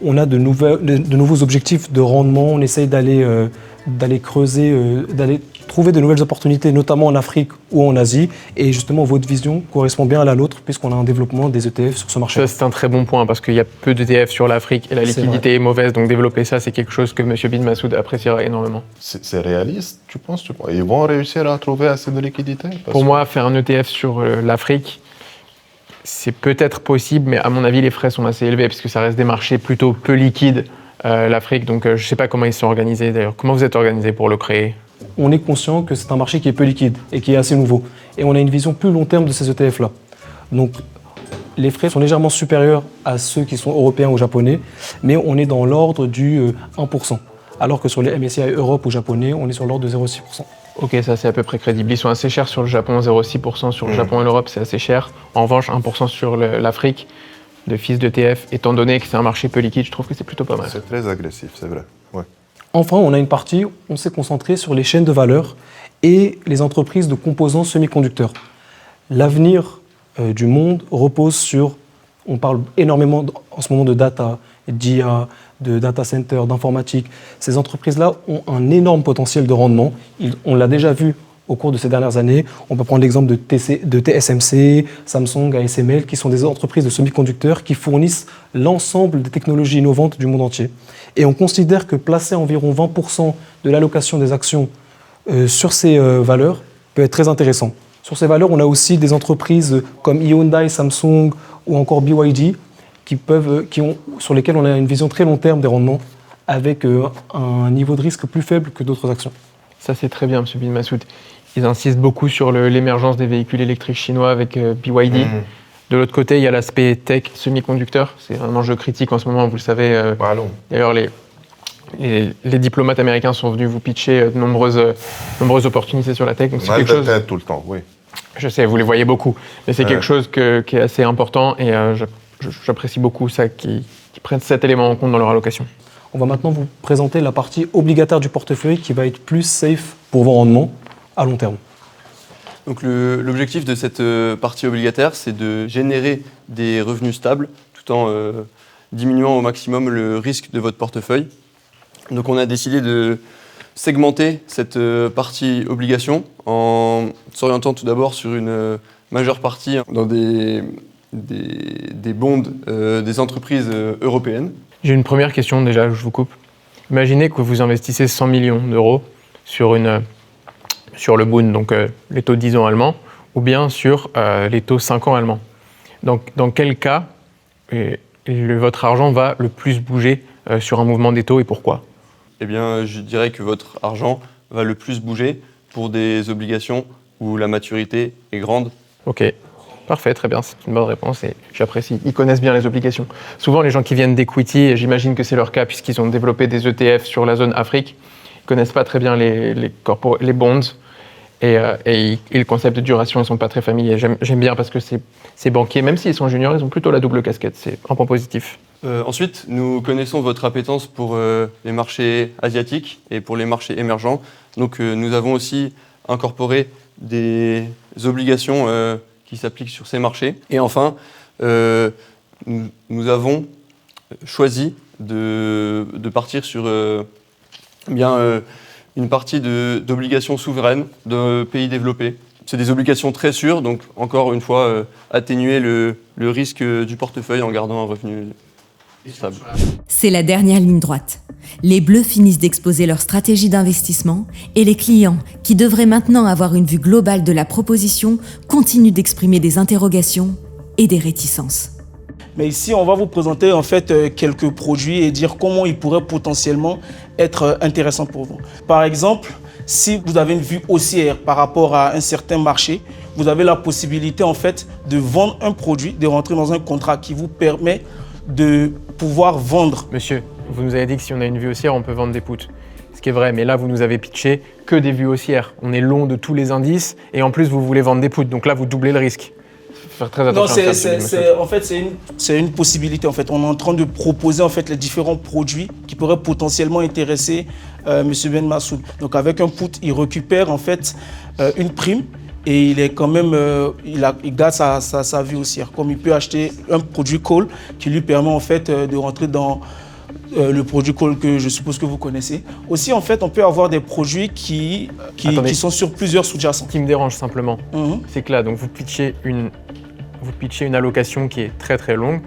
On a de nouveaux objectifs de rendement. On essaye d'aller creuser, d'aller trouver de nouvelles opportunités, notamment en Afrique ou en Asie. Et justement, votre vision correspond bien à la nôtre, puisqu'on a un développement des ETF sur ce marché. Ça, c'est un très bon point, parce qu'il y a peu d'ETF sur l'Afrique et la liquidité est mauvaise. Donc développer ça, c'est quelque chose que M. Bin Massoud appréciera énormément. C'est réaliste, tu penses? Ils vont réussir à trouver assez de liquidité? Pour moi, faire un ETF sur l'Afrique, c'est peut-être possible, mais à mon avis, les frais sont assez élevés, parce que ça reste des marchés plutôt peu liquides, l'Afrique. Donc, je ne sais pas comment ils sont organisés, d'ailleurs. Comment vous êtes organisé pour le créer? On est conscient que c'est un marché qui est peu liquide et qui est assez nouveau. Et on a une vision plus long terme de ces ETF-là. Donc, les frais sont légèrement supérieurs à ceux qui sont européens ou japonais, mais on est dans l'ordre du 1%. Alors que sur les MSCI Europe ou japonais, on est sur l'ordre de 0,6%. Ok, ça c'est à peu près crédible. Ils sont assez chers sur le Japon, 0,6% sur le Japon et l'Europe, c'est assez cher. En revanche, 1% sur l'Afrique, de fils d'ETF, étant donné que c'est un marché peu liquide, je trouve que c'est plutôt pas mal. C'est très agressif, c'est vrai. Ouais. Enfin, on a une partie, on s'est concentré sur les chaînes de valeur et les entreprises de composants semi-conducteurs. L'avenir du monde repose sur, on parle énormément en ce moment de data, d'IA, de data center, d'informatique. Ces entreprises-là ont un énorme potentiel de rendement. On l'a déjà vu au cours de ces dernières années. On peut prendre l'exemple de TSMC, Samsung, ASML, qui sont des entreprises de semi-conducteurs qui fournissent l'ensemble des technologies innovantes du monde entier. Et on considère que placer environ 20% de l'allocation des actions sur ces valeurs peut être très intéressant. Sur ces valeurs, on a aussi des entreprises comme Hyundai, Samsung ou encore BYD sur lesquelles on a une vision très long terme des rendements avec un niveau de risque plus faible que d'autres actions. Ça, c'est très bien, M. Bin Massoud. Ils insistent beaucoup sur l'émergence des véhicules électriques chinois avec BYD. De l'autre côté, il y a l'aspect tech, semi-conducteur. C'est un enjeu critique en ce moment, vous le savez. D'ailleurs, les diplomates américains sont venus vous pitcher de nombreuses opportunités sur la tech. Donc c'est quelque chose... tout le temps, oui. Je sais, vous les voyez beaucoup. Mais c'est quelque chose qui est assez important et j'apprécie beaucoup ça, qu'ils prennent cet élément en compte dans leur allocation. On va maintenant vous présenter la partie obligataire du portefeuille qui va être plus safe pour vos rendements à long terme. Donc l'objectif de cette partie obligataire, c'est de générer des revenus stables tout en diminuant au maximum le risque de votre portefeuille. Donc on a décidé de segmenter cette partie obligation en s'orientant tout d'abord sur une majeure partie dans des bonds des entreprises européennes. J'ai une première question déjà, je vous coupe. Imaginez que vous investissez 100 millions d'euros sur le Bund, donc les taux 10 ans allemands, ou bien sur les taux 5 ans allemands. Dans quel cas votre argent va le plus bouger sur un mouvement des taux et pourquoi? Eh bien, je dirais que votre argent va le plus bouger pour des obligations où la maturité est grande. Ok, parfait, très bien, c'est une bonne réponse et j'apprécie. Ils connaissent bien les obligations. Souvent, les gens qui viennent d'equity, et j'imagine que c'est leur cas puisqu'ils ont développé des ETF sur la zone Afrique, ils connaissent pas très bien les bonds et le concept de duration, ils sont pas très familiers. J'aime bien parce que ces banquiers, même s'ils sont juniors, ils ont plutôt la double casquette, c'est un point positif. Ensuite, nous connaissons votre appétence pour les marchés asiatiques et pour les marchés émergents. Donc, nous avons aussi incorporé des obligations qui s'appliquent sur ces marchés. Et enfin, nous avons choisi de partir sur une partie d'obligations souveraines de pays développés. C'est des obligations très sûres, donc encore une fois, atténuer le risque du portefeuille en gardant un revenu stable. C'est la dernière ligne droite. Les bleus finissent d'exposer leur stratégie d'investissement et les clients, qui devraient maintenant avoir une vue globale de la proposition, continuent d'exprimer des interrogations et des réticences. Mais ici, on va vous présenter en fait quelques produits et dire comment ils pourraient potentiellement être intéressants pour vous. Par exemple, si vous avez une vue haussière par rapport à un certain marché, vous avez la possibilité en fait de vendre un produit, de rentrer dans un contrat qui vous permet de pouvoir vendre. Monsieur, vous nous avez dit que si on a une vue haussière, on peut vendre des puts. Ce qui est vrai, mais là, vous nous avez pitché que des vues haussières. On est long de tous les indices et en plus, vous voulez vendre des puts. Donc là, vous doublez le risque. Faire très attention. Non, c'est une possibilité. En fait, on est en train de proposer en fait les différents produits qui pourraient potentiellement intéresser M. Ben Massoud. Donc avec un put, il récupère en fait une prime. Et il est quand même, il garde sa vue haussière. Comme il peut acheter un produit call qui lui permet en fait de rentrer dans le produit call que je suppose que vous connaissez. Aussi, en fait, on peut avoir des produits qui sont sur plusieurs sous-jacents. Ce qui me dérange simplement, c'est que là, donc vous pitchez une allocation qui est très très longue.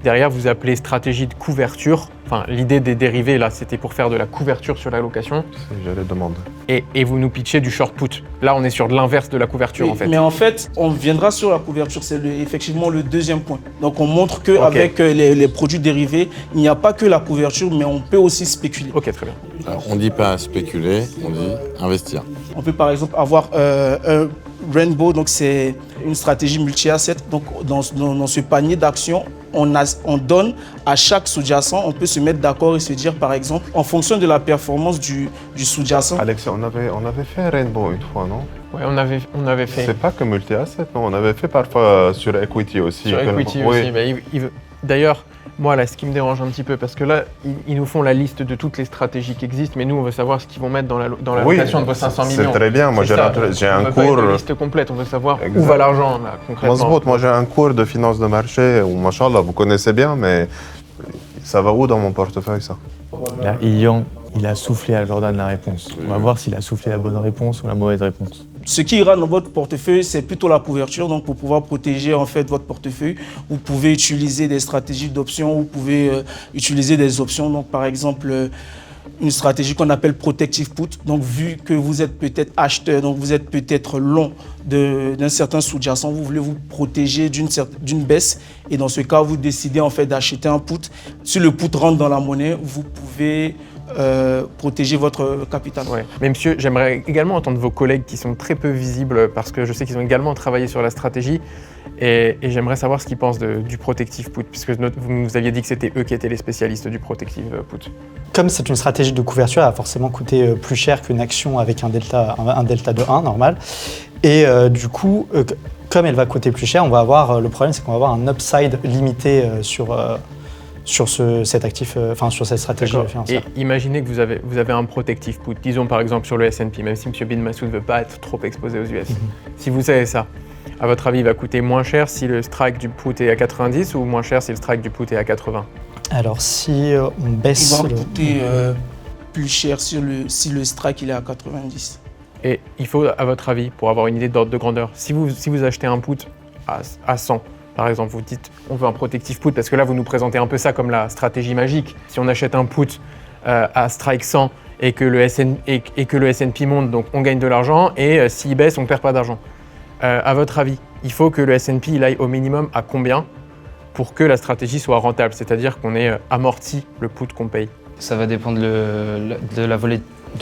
Derrière, vous appelez stratégie de couverture. Enfin, l'idée des dérivés, là, c'était pour faire de la couverture sur l'allocation. J'allais demander. Et vous nous pitchez du short put. Là, on est sur de l'inverse de la couverture, oui, en fait. Mais en fait, on viendra sur la couverture. C'est effectivement le deuxième point. Donc, on montre qu'avec les produits dérivés, il n'y a pas que la couverture, mais on peut aussi spéculer. Ok, très bien. Alors, on ne dit pas spéculer, on dit investir. On peut par exemple avoir un Rainbow, donc c'est une stratégie multi-asset. Donc, dans ce panier d'actions, on donne à chaque sous-jacent, on peut se mettre d'accord et se dire, par exemple, en fonction de la performance du sous-jacent. Alexis, on avait fait Rainbow une fois, non? Oui, on avait fait. C'est pas que multi-asset, non? On avait fait parfois sur Equity aussi. Sur Equity aussi. Oui. D'ailleurs, moi, là, ce qui me dérange un petit peu, parce que là, ils nous font la liste de toutes les stratégies qui existent, mais nous, on veut savoir ce qu'ils vont mettre dans la location de vos 500 millions. C'est très bien. Moi, j'ai un cours. On veut pas une liste complète, on veut savoir où va l'argent, là, concrètement. Moi, j'ai un cours de finance de marché où, machallah, vous connaissez bien, mais ça va où dans mon portefeuille, ça? Là, Ilian, il a soufflé à Jordan la réponse. On va voir s'il a soufflé la bonne réponse ou la mauvaise réponse. Ce qui ira dans votre portefeuille, c'est plutôt la couverture. Donc, pour pouvoir protéger en fait votre portefeuille, vous pouvez utiliser des stratégies d'options, vous pouvez utiliser des options. Donc, par exemple, une stratégie qu'on appelle protective put. Donc, vu que vous êtes peut-être acheteur, donc vous êtes peut-être long d'un certain sous-jacent, vous voulez vous protéger d'une baisse. Et dans ce cas, vous décidez en fait d'acheter un put. Si le put rentre dans la monnaie, vous pouvez protéger votre capital. Ouais. Mais monsieur, j'aimerais également entendre vos collègues qui sont très peu visibles parce que je sais qu'ils ont également travaillé sur la stratégie et j'aimerais savoir ce qu'ils pensent du protective put puisque vous nous aviez dit que c'était eux qui étaient les spécialistes du protective put. Comme c'est une stratégie de couverture, elle va forcément coûter plus cher qu'une action avec un delta de 1 normal. Et du coup, comme elle va coûter plus cher, on va avoir le problème, c'est qu'on va avoir un upside limité sur cet actif, sur cette stratégie financière. Et imaginez que vous avez un protective put, disons par exemple sur le S&P, même si M. Bin Massoud ne veut pas être trop exposé aux US. Si vous savez ça, à votre avis, il va coûter moins cher si le strike du put est à 90 ou moins cher si le strike du put est à 80? Alors si on baisse... Il va coûter plus cher si le strike il est à 90. Et il faut, à votre avis, pour avoir une idée d'ordre de grandeur, si vous achetez un put à 100, par exemple, vous dites on veut un protective put parce que là vous nous présentez un peu ça comme la stratégie magique. Si on achète un put à strike 100 et que le S&P monte, donc on gagne de l'argent et s'il baisse, on ne perd pas d'argent. À votre avis, il faut que le S&P il aille au minimum à combien pour que la stratégie soit rentable, c'est-à-dire qu'on ait amorti le put qu'on paye. Ça va dépendre de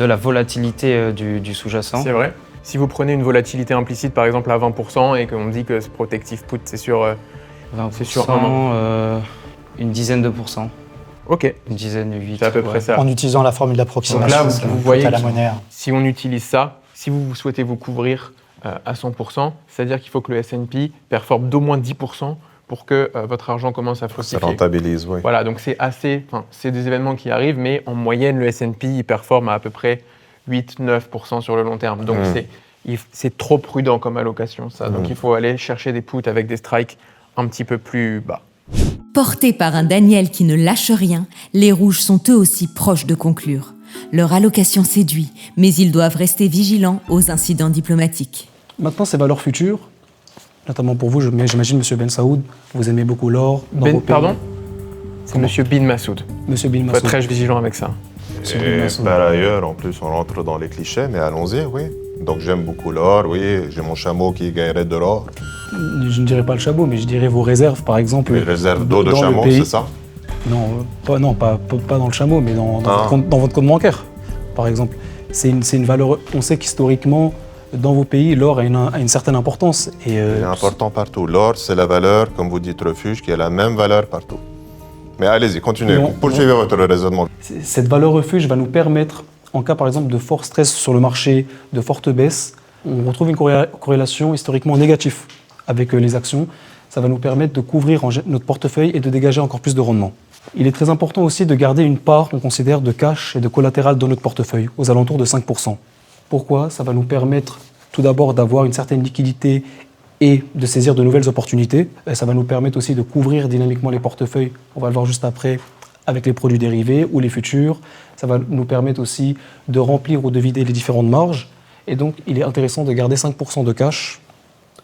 la volatilité du sous-jacent. C'est vrai. Si vous prenez une volatilité implicite, par exemple, à 20% et qu'on dit que ce protective put, c'est sur 20%, un an. Une dizaine de pourcents. Ok. Une dizaine, 8. C'est à peu près ça. En utilisant la formule d'approximation. Donc là, vous voyez à la monnaie. si on utilise ça, si vous souhaitez vous couvrir à 100%, c'est-à-dire qu'il faut que le S&P performe d'au moins 10% pour que votre argent commence à fructifier. Ça rentabilise, oui. Voilà, donc c'est des événements qui arrivent, mais en moyenne, le S&P il performe à peu près 8-9% sur le long terme. Donc c'est trop prudent comme allocation, ça. Donc il faut aller chercher des puts avec des strikes un petit peu plus bas. Portés par un Daniel qui ne lâche rien, les rouges sont eux aussi proches de conclure. Leur allocation séduit, mais ils doivent rester vigilants aux incidents diplomatiques. Maintenant, ces valeurs futures, notamment pour vous, mais j'imagine, M. Ben Saoud, vous aimez beaucoup l'or. Pardon ? C'est M. Bin Massoud. Monsieur Bin Il faut Massoud. être très vigilant avec ça. Et par ailleurs, en plus, on rentre dans les clichés, mais allons-y, oui. Donc j'aime beaucoup l'or, oui. J'ai mon chameau qui gagnerait de l'or. Je ne dirais pas le chameau, mais je dirais vos réserves, par exemple. Les réserves d'eau de dans le chameau, pays. c'est ça? Non, pas dans le chameau, mais dans votre compte bancaire, par exemple. C'est une valeur. On sait qu'historiquement, dans vos pays, l'or a une certaine importance. Il est important partout. L'or, c'est la valeur, comme vous dites, refuge, qui a la même valeur partout. Mais allez-y, continuez. Poursuivez votre raisonnement. Cette valeur refuge va nous permettre, en cas par exemple de fort stress sur le marché, de forte baisse, on retrouve une corrélation historiquement négative avec les actions. Ça va nous permettre de couvrir notre portefeuille et de dégager encore plus de rendement. Il est très important aussi de garder une part, on considère, de cash et de collatéral dans notre portefeuille, aux alentours de 5%. Pourquoi ? Ça va nous permettre tout d'abord d'avoir une certaine liquidité et de saisir de nouvelles opportunités. Et ça va nous permettre aussi de couvrir dynamiquement les portefeuilles, on va le voir juste après, avec les produits dérivés ou les futurs. Ça va nous permettre aussi de remplir ou de vider les différentes marges. Et donc, il est intéressant de garder 5% de cash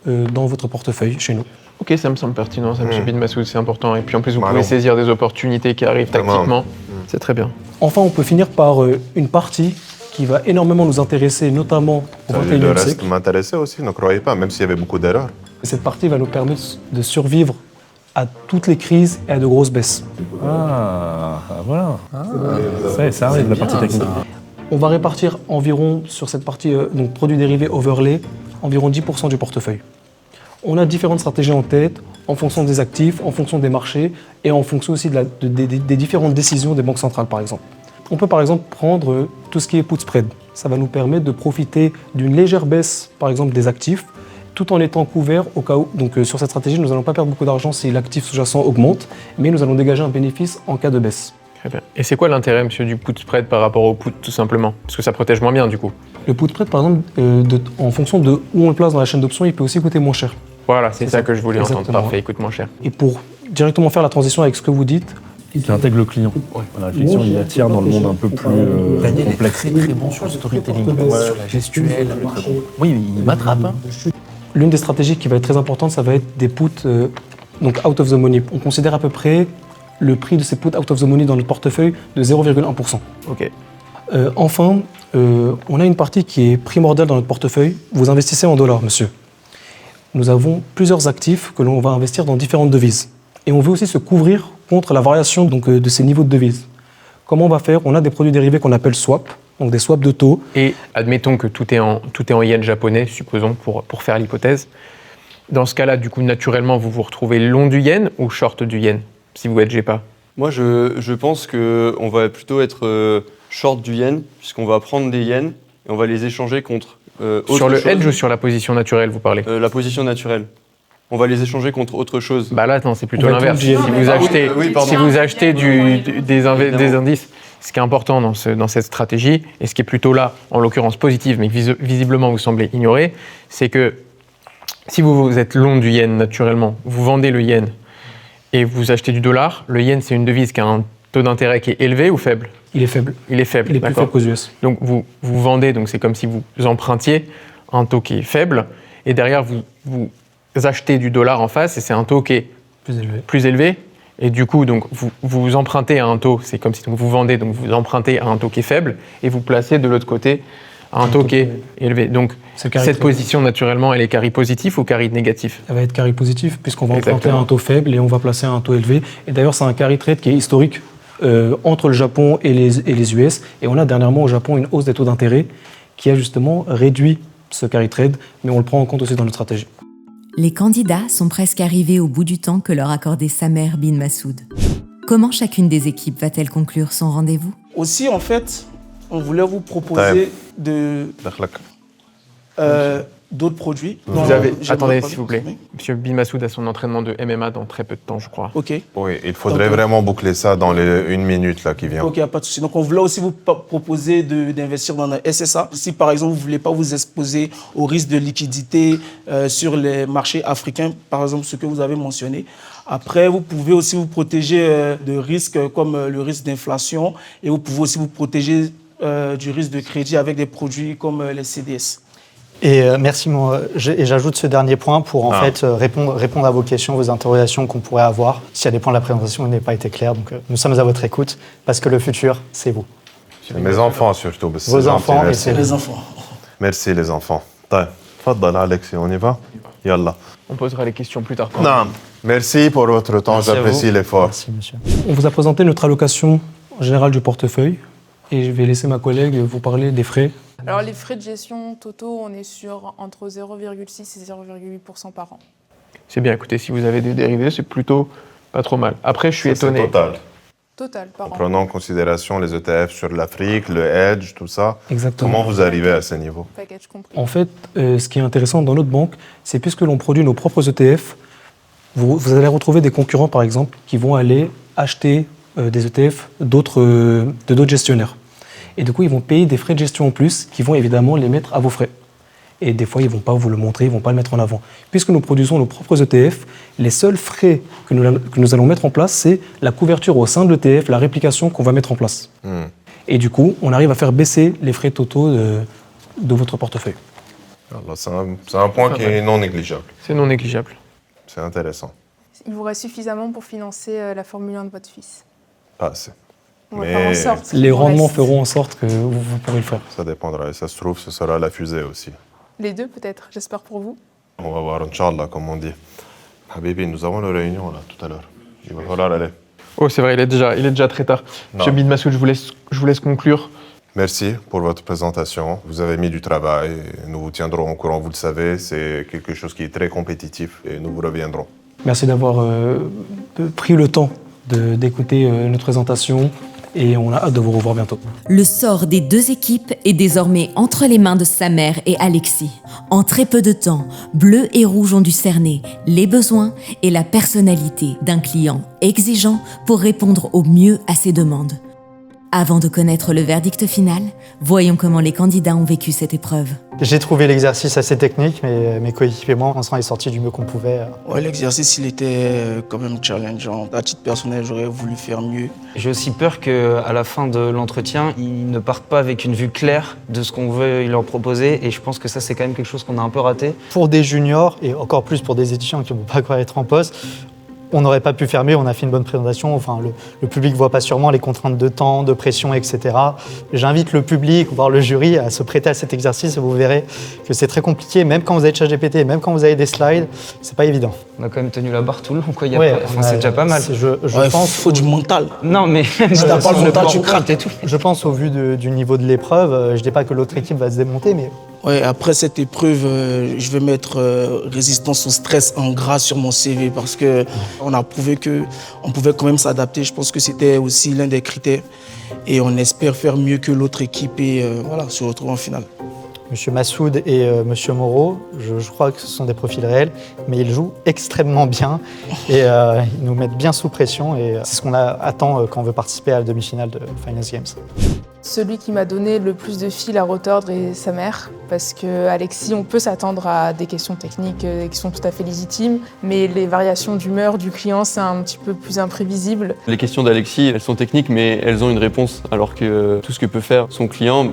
dans votre portefeuille chez nous. Ok, ça me semble pertinent, ça, M. Bin Massoud, c'est important. Et puis en plus, vous pouvez saisir des opportunités qui arrivent tactiquement. C'est très bien. Enfin, on peut finir par une partie qui va énormément nous intéresser, notamment au 21e siècle. Le reste m'intéressait aussi, ne croyez pas, même s'il y avait beaucoup d'erreurs. Cette partie va nous permettre de survivre à toutes les crises et à de grosses baisses. Voilà. Ça arrive, la partie technique. On va répartir environ, sur cette partie donc produits dérivés overlay, environ 10% du portefeuille. On a différentes stratégies en tête, en fonction des actifs, en fonction des marchés et en fonction aussi des différentes décisions des banques centrales, par exemple. On peut par exemple prendre tout ce qui est put spread. Ça va nous permettre de profiter d'une légère baisse, par exemple, des actifs, tout en étant couvert au cas où. Donc sur cette stratégie, nous n'allons pas perdre beaucoup d'argent si l'actif sous-jacent augmente, mais nous allons dégager un bénéfice en cas de baisse. Très bien. Et c'est quoi l'intérêt, monsieur, du put spread par rapport au put, tout simplement? Parce que ça protège moins bien, du coup. Le put spread, par exemple, en fonction de où on le place dans la chaîne d'options, il peut aussi coûter moins cher. Voilà, c'est ça que je voulais entendre. Exactement. Parfait, il coûte moins cher. Et pour directement faire la transition avec ce que vous dites, qui intègre le client. Voilà, effectivement, il attire dans le monde un peu plus Daniel complexe. est très bon sur le storytelling, sur la gestuelle. Oui, il m'attrape. L'une des stratégies qui va être très importante, ça va être des puts donc out of the money. On considère à peu près le prix de ces puts out of the money dans notre portefeuille de 0,1%. Ok. Enfin, on a une partie qui est primordiale dans notre portefeuille. Vous investissez en dollars, monsieur. Nous avons plusieurs actifs que l'on va investir dans différentes devises. Et on veut aussi se couvrir contre la variation donc, de ces niveaux de devises. Comment on va faire? On a des produits dérivés qu'on appelle swap, donc des swaps de taux. Et admettons que tout est en yen japonais, supposons, pour faire l'hypothèse. Dans ce cas-là, du coup, naturellement, vous vous retrouvez long du yen ou short du yen, si vous hedgez pas? Moi, je pense qu'on va plutôt être short du yen, puisqu'on va prendre des yens et on va les échanger contre autre Sur le chose. hedge ou sur la position naturelle, vous parlez? La position naturelle. On va les échanger contre autre chose. Bah là, non, c'est plutôt l'inverse. Si vous achetez des indices, ce qui est important dans cette stratégie, et ce qui est plutôt là, en l'occurrence positive, mais que visiblement vous semblez ignorer, c'est que si vous êtes long du yen naturellement, vous vendez le yen et vous achetez du dollar, le yen, c'est une devise qui a un taux d'intérêt qui est élevé ou faible? Il est faible. Il est faible, Il est plus faible qu'aux US. Donc vous vendez, donc c'est comme si vous empruntiez un taux qui est faible, et derrière vous achetez du dollar en face, et c'est un taux qui est plus élevé. Et du coup, donc, vous empruntez à un taux, c'est comme si donc, vous vendez, donc vous empruntez à un taux qui est faible, et vous placez de l'autre côté Un taux qui est élevé. Donc, cette position, naturellement, elle est carry positif ou carry négatif? Elle va être carry positif, puisqu'on va emprunter un taux faible et on va placer un taux élevé. Et d'ailleurs, c'est un carry trade qui est historique entre le Japon et les US. Et on a dernièrement au Japon une hausse des taux d'intérêt qui a justement réduit ce carry trade, mais on le prend en compte aussi dans notre stratégie. Les candidats sont presque arrivés au bout du temps que leur accordait Samer bin Masoud. Comment chacune des équipes va-t-elle conclure son rendez-vous? Aussi, en fait, on voulait vous proposer d'autres produits. Attendez, s'il vous plaît. Monsieur bin Masoud a son entraînement de MMA dans très peu de temps, je crois. Ok. Oui, il faudrait vraiment boucler ça dans les 1 minute là, qui vient. Ok, pas de souci. Donc, on voulait aussi vous proposer d'investir dans un SSA. Si, par exemple, vous ne voulez pas vous exposer au risque de liquidité sur les marchés africains, par exemple, ce que vous avez mentionné. Après, vous pouvez aussi vous protéger de risques comme le risque d'inflation et vous pouvez aussi vous protéger du risque de crédit avec des produits comme les CDS. Et merci, et j'ajoute ce dernier point pour en fait répondre à vos questions, vos interrogations qu'on pourrait avoir. S'il y a des points de la présentation qui n'ont pas été clairs, donc nous sommes à votre écoute parce que le futur, c'est vous. C'est mes enfants surtout. Vos enfants et c'est les enfants. Merci les enfants. Tfadal Alexis, on y va? Yallah. On posera les questions plus tard. Non. Merci pour votre temps, j'apprécie l'effort. Merci monsieur. On vous a présenté notre allocation générale du portefeuille et je vais laisser ma collègue vous parler des frais. Alors les frais de gestion totaux, on est sur entre 0,6 et 0,8% par an. C'est bien, écoutez, si vous avez des dérivés, c'est plutôt pas trop mal. Après, je suis étonné. C'est total. Total, par an. Prenant en considération les ETF sur l'Afrique, le hedge, tout ça. Exactement. Comment vous arrivez à ce niveau? Package compris. En fait, ce qui est intéressant dans notre banque, c'est puisque l'on produit nos propres ETF, vous allez retrouver des concurrents, par exemple, qui vont aller acheter des ETF de d'autres gestionnaires. Et du coup, ils vont payer des frais de gestion en plus qui vont évidemment les mettre à vos frais. Et des fois, ils ne vont pas vous le montrer, ils ne vont pas le mettre en avant. Puisque nous produisons nos propres ETF, les seuls frais que nous allons mettre en place, c'est la couverture au sein de l'ETF, la réplication qu'on va mettre en place. Et du coup, on arrive à faire baisser les frais totaux de votre portefeuille. C'est un point qui est non négligeable. C'est non négligeable. C'est intéressant. Il vous reste suffisamment pour financer la Formule 1 de votre fils? Pas assez. On va faire en sorte. Les rendements feront en sorte que vous pourrez le faire. Ça dépendra. Et ça se trouve, ce sera la fusée aussi. Les deux peut-être, j'espère pour vous. On va voir, Inch'Allah, comme on dit. Habibi, nous avons une réunion là, tout à l'heure. Il va falloir aller. Oh, c'est vrai, il est déjà très tard. Monsieur bin Masoud, je vous laisse conclure. Merci pour votre présentation. Vous avez mis du travail. Nous vous tiendrons au courant, vous le savez. C'est quelque chose qui est très compétitif et nous vous reviendrons. Merci d'avoir pris le temps d'écouter notre présentation et on a hâte de vous revoir bientôt. Le sort des deux équipes est désormais entre les mains de Samer et Alexis. En très peu de temps, Bleu et Rouge ont dû cerner les besoins et la personnalité d'un client exigeant pour répondre au mieux à ses demandes. Avant de connaître le verdict final, voyons comment les candidats ont vécu cette épreuve. J'ai trouvé l'exercice assez technique, mais mes coéquipiers et moi, on s'en est sortis du mieux qu'on pouvait. Ouais, l'exercice, il était quand même challengeant. À titre personnel, j'aurais voulu faire mieux. J'ai aussi peur qu'à la fin de l'entretien, ils ne partent pas avec une vue claire de ce qu'on veut leur proposer. Et je pense que ça, c'est quand même quelque chose qu'on a un peu raté. Pour des juniors, et encore plus pour des étudiants qui ne vont pas encore être en poste, on n'aurait pas pu fermer, on a fait une bonne présentation. Enfin, le public ne voit pas sûrement les contraintes de temps, de pression, etc. J'invite le public, voire le jury, à se prêter à cet exercice et vous verrez que c'est très compliqué, même quand vous avez ChatGPT, même quand vous avez des slides, c'est pas évident. On a quand même tenu la barre tout le long, quoi. C'est déjà pas mal. Je pense faut du mental. Non, mais si t'as pas le mental, tu craques et tout. Je pense au vu du niveau de l'épreuve, je dis pas que l'autre équipe va se démonter, mais... Ouais, après cette épreuve, je vais mettre résistance au stress en gras sur mon CV parce que on a prouvé qu'on pouvait quand même s'adapter. Je pense que c'était aussi l'un des critères et on espère faire mieux que l'autre équipe et voilà, se retrouver en finale. Monsieur Massoud et Monsieur Moreau, je crois que ce sont des profils réels, mais ils jouent extrêmement bien et ils nous mettent bien sous pression et c'est ce qu'on attend quand on veut participer à la demi-finale de Finance Games. Celui qui m'a donné le plus de fil à retordre est Samer, parce que Alexis, on peut s'attendre à des questions techniques qui sont tout à fait légitimes, mais les variations d'humeur du client, c'est un petit peu plus imprévisible. Les questions d'Alexis, elles sont techniques, mais elles ont une réponse, alors que tout ce que peut faire son client,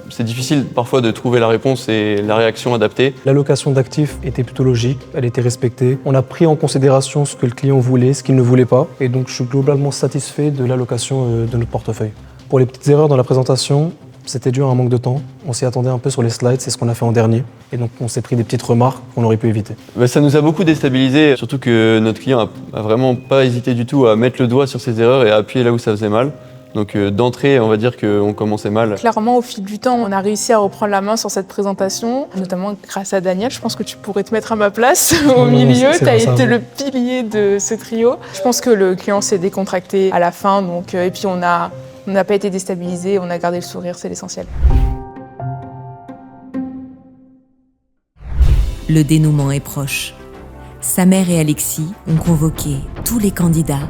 c'est difficile parfois de trouver la réponse et la réaction adaptée. L'allocation d'actifs était plutôt logique, elle était respectée. On a pris en considération ce que le client voulait, ce qu'il ne voulait pas, et donc je suis globalement satisfait de l'allocation de notre portefeuille. Pour les petites erreurs dans la présentation, C'était dû à un manque de temps. On s'y attendait un peu sur les slides, c'est ce qu'on a fait en dernier. Et donc on s'est pris des petites remarques qu'on aurait pu éviter. Ça nous a beaucoup déstabilisé, surtout que notre client a vraiment pas hésité du tout à mettre le doigt sur ses erreurs et à appuyer là où ça faisait mal. Donc d'entrée, on va dire qu'on commençait mal. Clairement, au fil du temps, on a réussi à reprendre la main sur cette présentation, notamment grâce à Daniel. Je pense que tu pourrais te mettre à ma place au milieu. Tu as été le pilier de ce trio. Je pense que le client s'est décontracté à la fin, donc, et puis on n'a pas été déstabilisé, on a gardé le sourire, c'est l'essentiel. Le dénouement est proche. Samer et Alexis ont convoqué tous les candidats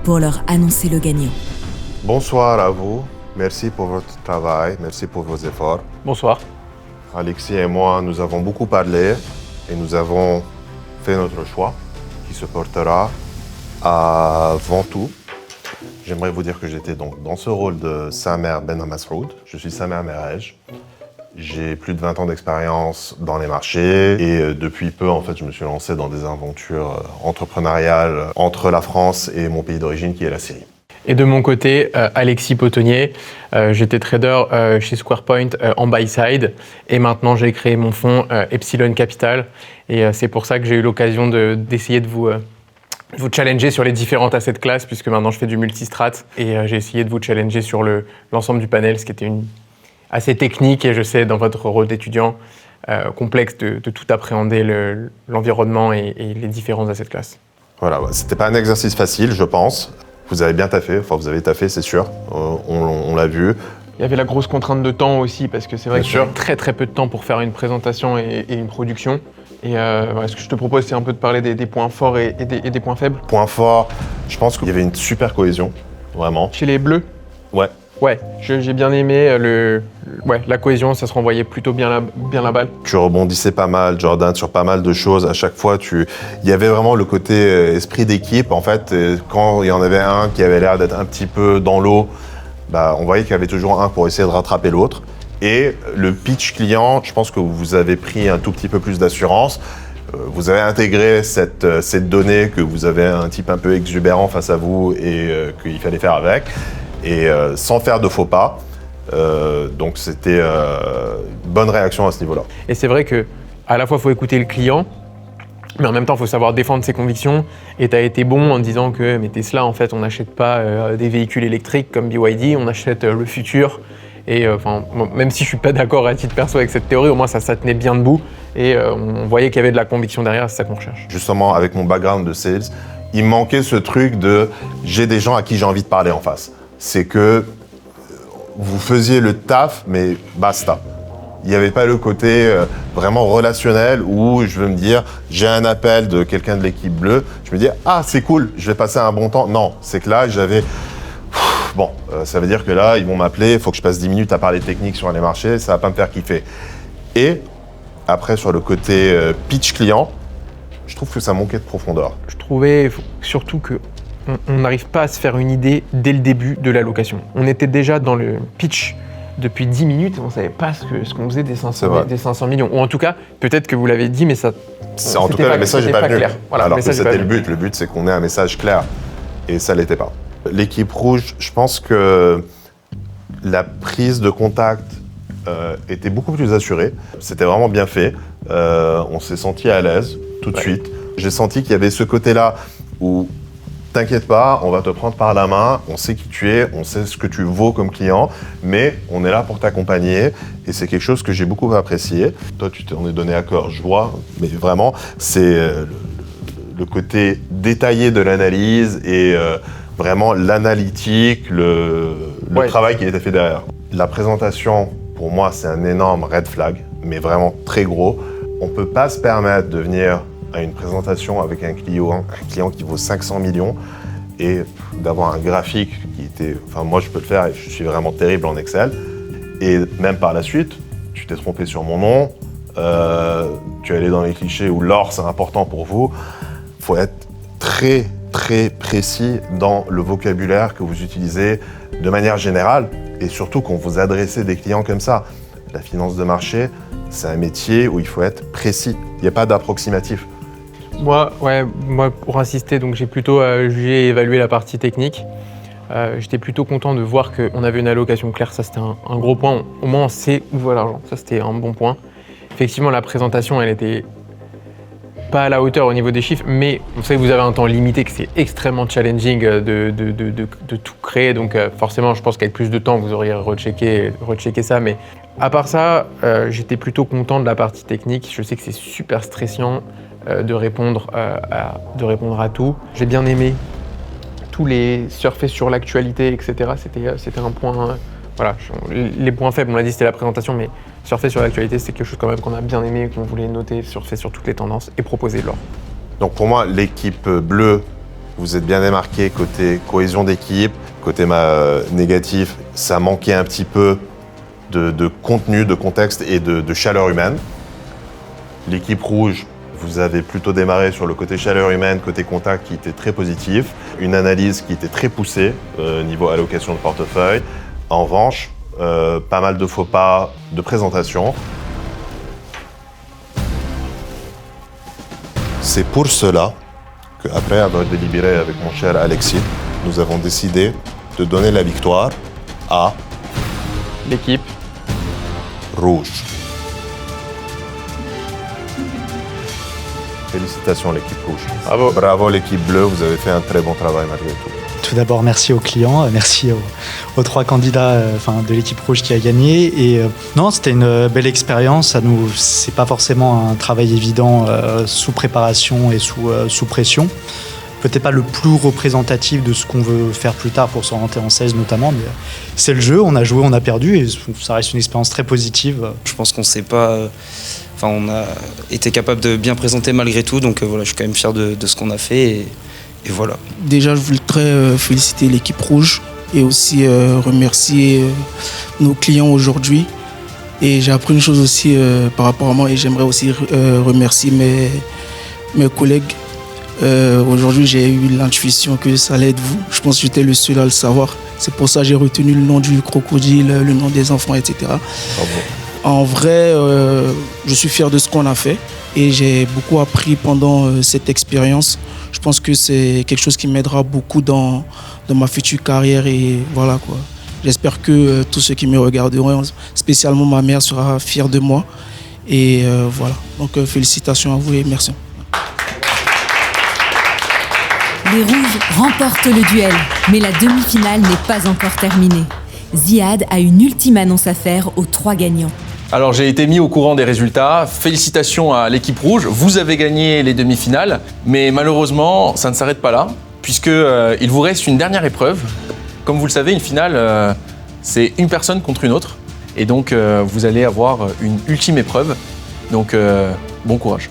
pour leur annoncer le gagnant. Bonsoir à vous. Merci pour votre travail. Merci pour vos efforts. Bonsoir. Alexis et moi, nous avons beaucoup parlé et nous avons fait notre choix qui se portera avant tout. J'aimerais vous dire que j'étais donc dans ce rôle de Samer Ben Masroud. Je suis Samer Merrej. J'ai plus de 20 ans d'expérience dans les marchés et depuis peu, en fait, je me suis lancé dans des aventures entrepreneuriales entre la France et mon pays d'origine qui est la Syrie. Et de mon côté, Alexis Potonnier, j'étais trader chez SquarePoint en buy side et maintenant j'ai créé mon fonds Epsilon Capital et c'est pour ça que j'ai eu l'occasion d'essayer de vous challenger sur les différentes assets classes puisque maintenant je fais du multistrat et j'ai essayé de vous challenger sur l'ensemble du panel, ce qui était assez technique et je sais dans votre rôle d'étudiant complexe de tout appréhender l'environnement et les différents assets classes. Voilà, c'était pas un exercice facile, je pense. Vous avez bien taffé, enfin vous avez taffé, c'est sûr, on l'a vu. Il y avait la grosse contrainte de temps aussi, parce que c'est vrai qu'il y a très très peu de temps pour faire une présentation et une production. Et ce que je te propose, c'est un peu de parler des points forts et des points faibles. Points forts, je pense qu'il y avait une super cohésion, vraiment. Chez les Bleus ? Ouais. Ouais, j'ai bien aimé la cohésion, ça se renvoyait plutôt bien la balle. Tu rebondissais pas mal, Jordan, sur pas mal de choses. À chaque fois, il y avait vraiment le côté esprit d'équipe. En fait, quand il y en avait un qui avait l'air d'être un petit peu dans l'eau, on voyait qu'il y avait toujours un pour essayer de rattraper l'autre. Et le pitch client, je pense que vous avez pris un tout petit peu plus d'assurance. Vous avez intégré cette donnée que vous avez un type un peu exubérant face à vous et qu'il fallait faire avec. Et sans faire de faux pas. Donc c'était une bonne réaction à ce niveau-là. Et c'est vrai qu'à la fois, il faut écouter le client, mais en même temps, il faut savoir défendre ses convictions. Et tu as été bon en disant que mais Tesla, en fait, on n'achète pas des véhicules électriques comme BYD, on achète le futur. Et même si je ne suis pas d'accord à titre perso avec cette théorie, au moins ça tenait bien debout. Et on voyait qu'il y avait de la conviction derrière, c'est ça qu'on recherche. Justement, avec mon background de sales, il me manquait ce truc de j'ai des gens à qui j'ai envie de parler en face. C'est que vous faisiez le taf, mais basta. Il n'y avait pas le côté vraiment relationnel où je veux me dire, j'ai un appel de quelqu'un de l'équipe bleue, je me dis, ah c'est cool, je vais passer un bon temps. Non, c'est que là, j'avais... Bon, ça veut dire que là, ils vont m'appeler, il faut que je passe 10 minutes à parler technique sur les marchés, ça va pas me faire kiffer. Et après, sur le côté pitch client, je trouve que ça manquait de profondeur. Je trouvais surtout que on n'arrive pas à se faire une idée dès le début de l'allocation. On était déjà dans le pitch depuis 10 minutes et on ne savait pas ce qu'on faisait des 500 millions. Ou en tout cas, peut-être que vous l'avez dit, mais ça... En tout cas, le message n'est pas venu. Clair. Voilà, alors que c'était le but. Le but, c'est qu'on ait un message clair. Et ça ne l'était pas. L'équipe rouge, je pense que la prise de contact était beaucoup plus assurée. C'était vraiment bien fait. On s'est senti à l'aise tout de suite. J'ai senti qu'il y avait ce côté-là où t'inquiète pas, on va te prendre par la main, on sait qui tu es, on sait ce que tu vaux comme client, mais on est là pour t'accompagner et c'est quelque chose que j'ai beaucoup apprécié. Toi, tu t'en es donné à cœur joie, mais vraiment, c'est le côté détaillé de l'analyse et vraiment l'analytique, le travail qui a été fait derrière. La présentation, pour moi, c'est un énorme red flag, mais vraiment très gros. On ne peut pas se permettre de venir à une présentation avec un client qui vaut 500 millions et d'avoir un graphique qui était... Enfin, moi, je peux le faire et je suis vraiment terrible en Excel. Et même par la suite, tu t'es trompé sur mon nom, tu es allé dans les clichés où l'or, c'est important pour vous. Il faut être très, très précis dans le vocabulaire que vous utilisez de manière générale et surtout quand vous adressez des clients comme ça. La finance de marché, c'est un métier où il faut être précis. Il n'y a pas d'approximatif. Moi, pour insister, donc j'ai plutôt jugé et évalué la partie technique. J'étais plutôt content de voir qu'on avait une allocation claire, ça c'était un gros point. Au moins on sait où va l'argent, ça c'était un bon point. Effectivement, la présentation, elle était pas à la hauteur au niveau des chiffres, mais vous savez, vous avez un temps limité, que c'est extrêmement challenging de tout créer. Donc forcément, je pense qu'avec plus de temps, vous auriez rechecké ça. Mais à part ça, j'étais plutôt content de la partie technique. Je sais que c'est super stressant de répondre à tout. J'ai bien aimé tous les surfer sur l'actualité, etc. C'était un point... voilà, les points faibles, on l'a dit, c'était la présentation, mais surfer sur l'actualité, c'est quelque chose quand même qu'on a bien aimé, qu'on voulait noter, surfer sur toutes les tendances et proposer de l'or. Donc pour moi, l'équipe bleue, vous êtes bien démarqué côté cohésion d'équipe. Côté négatif, ça manquait un petit peu de contenu, de contexte et de chaleur humaine. L'équipe rouge, vous avez plutôt démarré sur le côté chaleur humaine, côté contact qui était très positif. Une analyse qui était très poussée niveau allocation de portefeuille. En revanche, pas mal de faux pas de présentation. C'est pour cela qu'après avoir délibéré avec mon cher Alexis, nous avons décidé de donner la victoire à l'équipe rouge. Félicitations l'équipe rouge. Bravo. Bravo l'équipe bleue, vous avez fait un très bon travail malgré tout. Tout d'abord, merci aux clients, merci aux 3 candidats de l'équipe rouge qui a gagné. Et non, c'était une belle expérience. C'est pas forcément un travail évident sous préparation et sous pression. Peut-être pas le plus représentatif de ce qu'on veut faire plus tard pour s'orienter en sales notamment, mais c'est le jeu, on a joué, on a perdu et ça reste une expérience très positive. Je pense qu'on s'est pas... on a été capable de bien présenter malgré tout, donc voilà, je suis quand même fier de ce qu'on a fait et voilà. Déjà, je voudrais féliciter l'équipe rouge et aussi remercier nos clients aujourd'hui. Et j'ai appris une chose aussi par rapport à moi et j'aimerais aussi remercier mes collègues. Aujourd'hui, j'ai eu l'intuition que ça allait être vous. Je pense que j'étais le seul à le savoir. C'est pour ça que j'ai retenu le nom du crocodile, le nom des enfants, etc. Bravo. En vrai, je suis fier de ce qu'on a fait et j'ai beaucoup appris pendant cette expérience. Je pense que c'est quelque chose qui m'aidera beaucoup dans ma future carrière et voilà quoi. J'espère que tous ceux qui me regarderont, spécialement ma mère, sera fière de moi. Et voilà. Donc félicitations à vous et merci. Les rouges remportent le duel, mais la demi-finale n'est pas encore terminée. Ziad a une ultime annonce à faire aux 3 gagnants. Alors j'ai été mis au courant des résultats, félicitations à l'équipe rouge, vous avez gagné les demi-finales, mais malheureusement ça ne s'arrête pas là, puisqu'il vous reste une dernière épreuve. Comme vous le savez, une finale, c'est une personne contre une autre, et donc vous allez avoir une ultime épreuve, donc bon courage.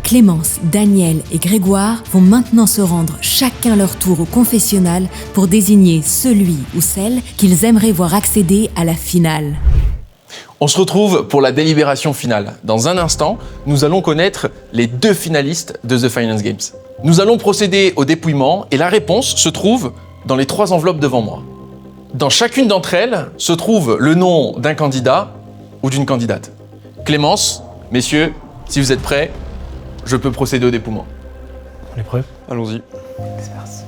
Clémence, Daniel et Grégoire vont maintenant se rendre chacun leur tour au confessionnal pour désigner celui ou celle qu'ils aimeraient voir accéder à la finale. On se retrouve pour la délibération finale. Dans un instant, nous allons connaître les 2 finalistes de The Finance Games. Nous allons procéder au dépouillement et la réponse se trouve dans les 3 enveloppes devant moi. Dans chacune d'entre elles se trouve le nom d'un candidat ou d'une candidate. Clémence, messieurs, si vous êtes prêts, je peux procéder au dépouillement. On est prêts ? Allons-y. C'est parti.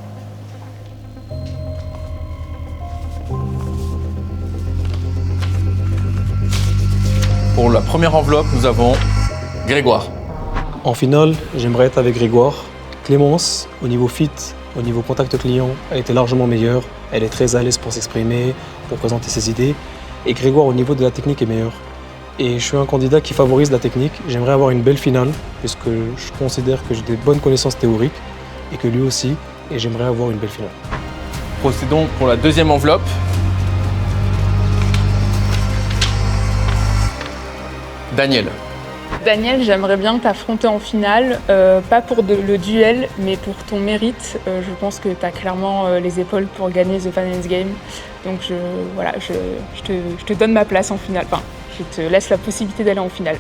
Pour la première enveloppe, nous avons Grégoire. En finale, j'aimerais être avec Grégoire. Clémence, au niveau fit, au niveau contact client, elle était largement meilleure. Elle est très à l'aise pour s'exprimer, pour présenter ses idées. Et Grégoire, au niveau de la technique, est meilleur. Et je suis un candidat qui favorise la technique. J'aimerais avoir une belle finale, puisque je considère que j'ai des bonnes connaissances théoriques, et que lui aussi, et j'aimerais avoir une belle finale. Procédons pour la deuxième enveloppe. Daniel. Daniel, j'aimerais bien t'affronter en finale, pas pour le duel, mais pour ton mérite. Je pense que tu as clairement les épaules pour gagner The Finance Game. Donc je te donne ma place en finale. Enfin, je te laisse la possibilité d'aller en finale.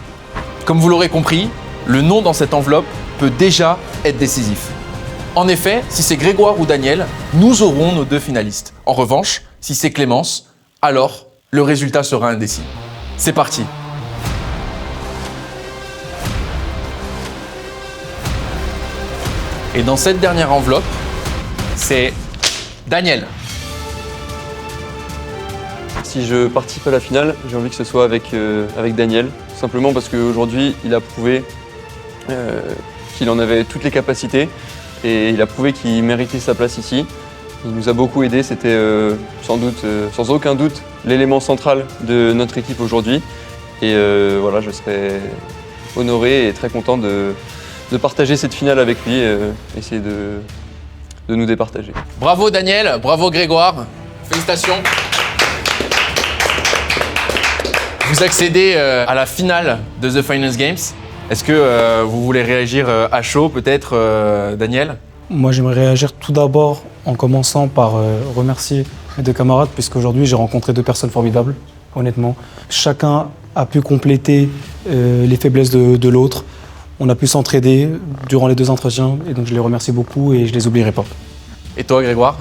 Comme vous l'aurez compris, le nom dans cette enveloppe peut déjà être décisif. En effet, si c'est Grégoire ou Daniel, nous aurons nos 2 finalistes. En revanche, si c'est Clémence, alors le résultat sera indécis. C'est parti. Et dans cette dernière enveloppe, c'est Daniel. Si je participe à la finale, j'ai envie que ce soit avec Daniel, tout simplement parce qu'aujourd'hui, il a prouvé qu'il en avait toutes les capacités et il a prouvé qu'il méritait sa place ici. Il nous a beaucoup aidés, c'était sans aucun doute, l'élément central de notre équipe aujourd'hui. Et voilà, je serais honoré et très content de partager cette finale avec lui, essayer de nous départager. Bravo Daniel, bravo Grégoire, félicitations. Vous accédez à la finale de The Finance Games. Est-ce que vous voulez réagir à chaud peut-être, Daniel ? Moi, j'aimerais réagir tout d'abord en commençant par remercier mes deux camarades, puisqu'aujourd'hui, j'ai rencontré deux personnes formidables, honnêtement. Chacun a pu compléter les faiblesses de l'autre. On a pu s'entraider durant les deux entretiens, et donc je les remercie beaucoup et je les oublierai pas. Et toi, Grégoire ?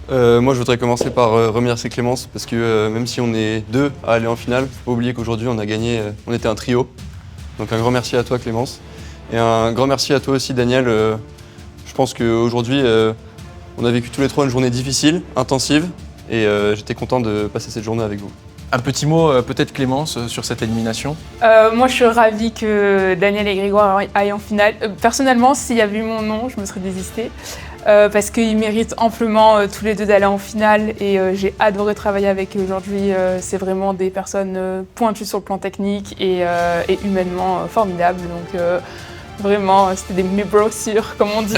Moi, je voudrais commencer par remercier Clémence, parce que même si on est deux à aller en finale, faut pas oublier qu'aujourd'hui, on a gagné, on était un trio. Donc un grand merci à toi, Clémence. Et un grand merci à toi aussi, Daniel. Je pense qu'aujourd'hui, on a vécu tous les trois une journée difficile, intensive, et j'étais content de passer cette journée avec vous. Un petit mot peut-être, Clémence, sur cette élimination ? Moi, je suis ravie que Daniel et Grégoire aillent en finale. Personnellement, s'il y avait eu mon nom, je me serais désistée. Parce qu'ils méritent amplement tous les deux d'aller en finale et j'ai adoré travailler avec eux aujourd'hui. C'est vraiment des personnes pointues sur le plan technique et humainement formidables. Donc vraiment, c'était mes bros sûrs, comme on dit.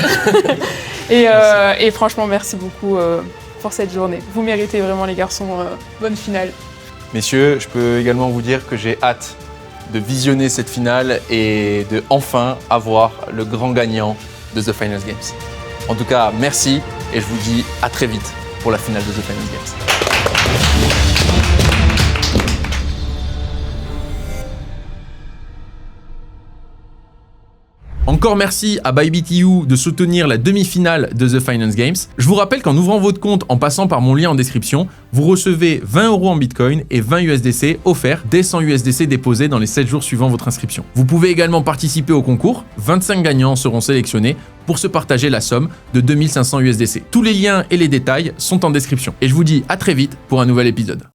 et franchement, merci beaucoup pour cette journée. Vous méritez vraiment, les garçons, bonne finale. Messieurs, je peux également vous dire que j'ai hâte de visionner cette finale et de enfin avoir le grand gagnant de The Finance Games. En tout cas, merci et je vous dis à très vite pour la finale de The Finance Games. Encore merci à ByBTU de soutenir la demi-finale de The Finance Games. Je vous rappelle qu'en ouvrant votre compte en passant par mon lien en description, vous recevez 20 € en Bitcoin et 20 USDC offerts dès 100 USDC déposés dans les 7 jours suivant votre inscription. Vous pouvez également participer au concours. 25 gagnants seront sélectionnés pour se partager la somme de 2500 USDC. Tous les liens et les détails sont en description. Et je vous dis à très vite pour un nouvel épisode.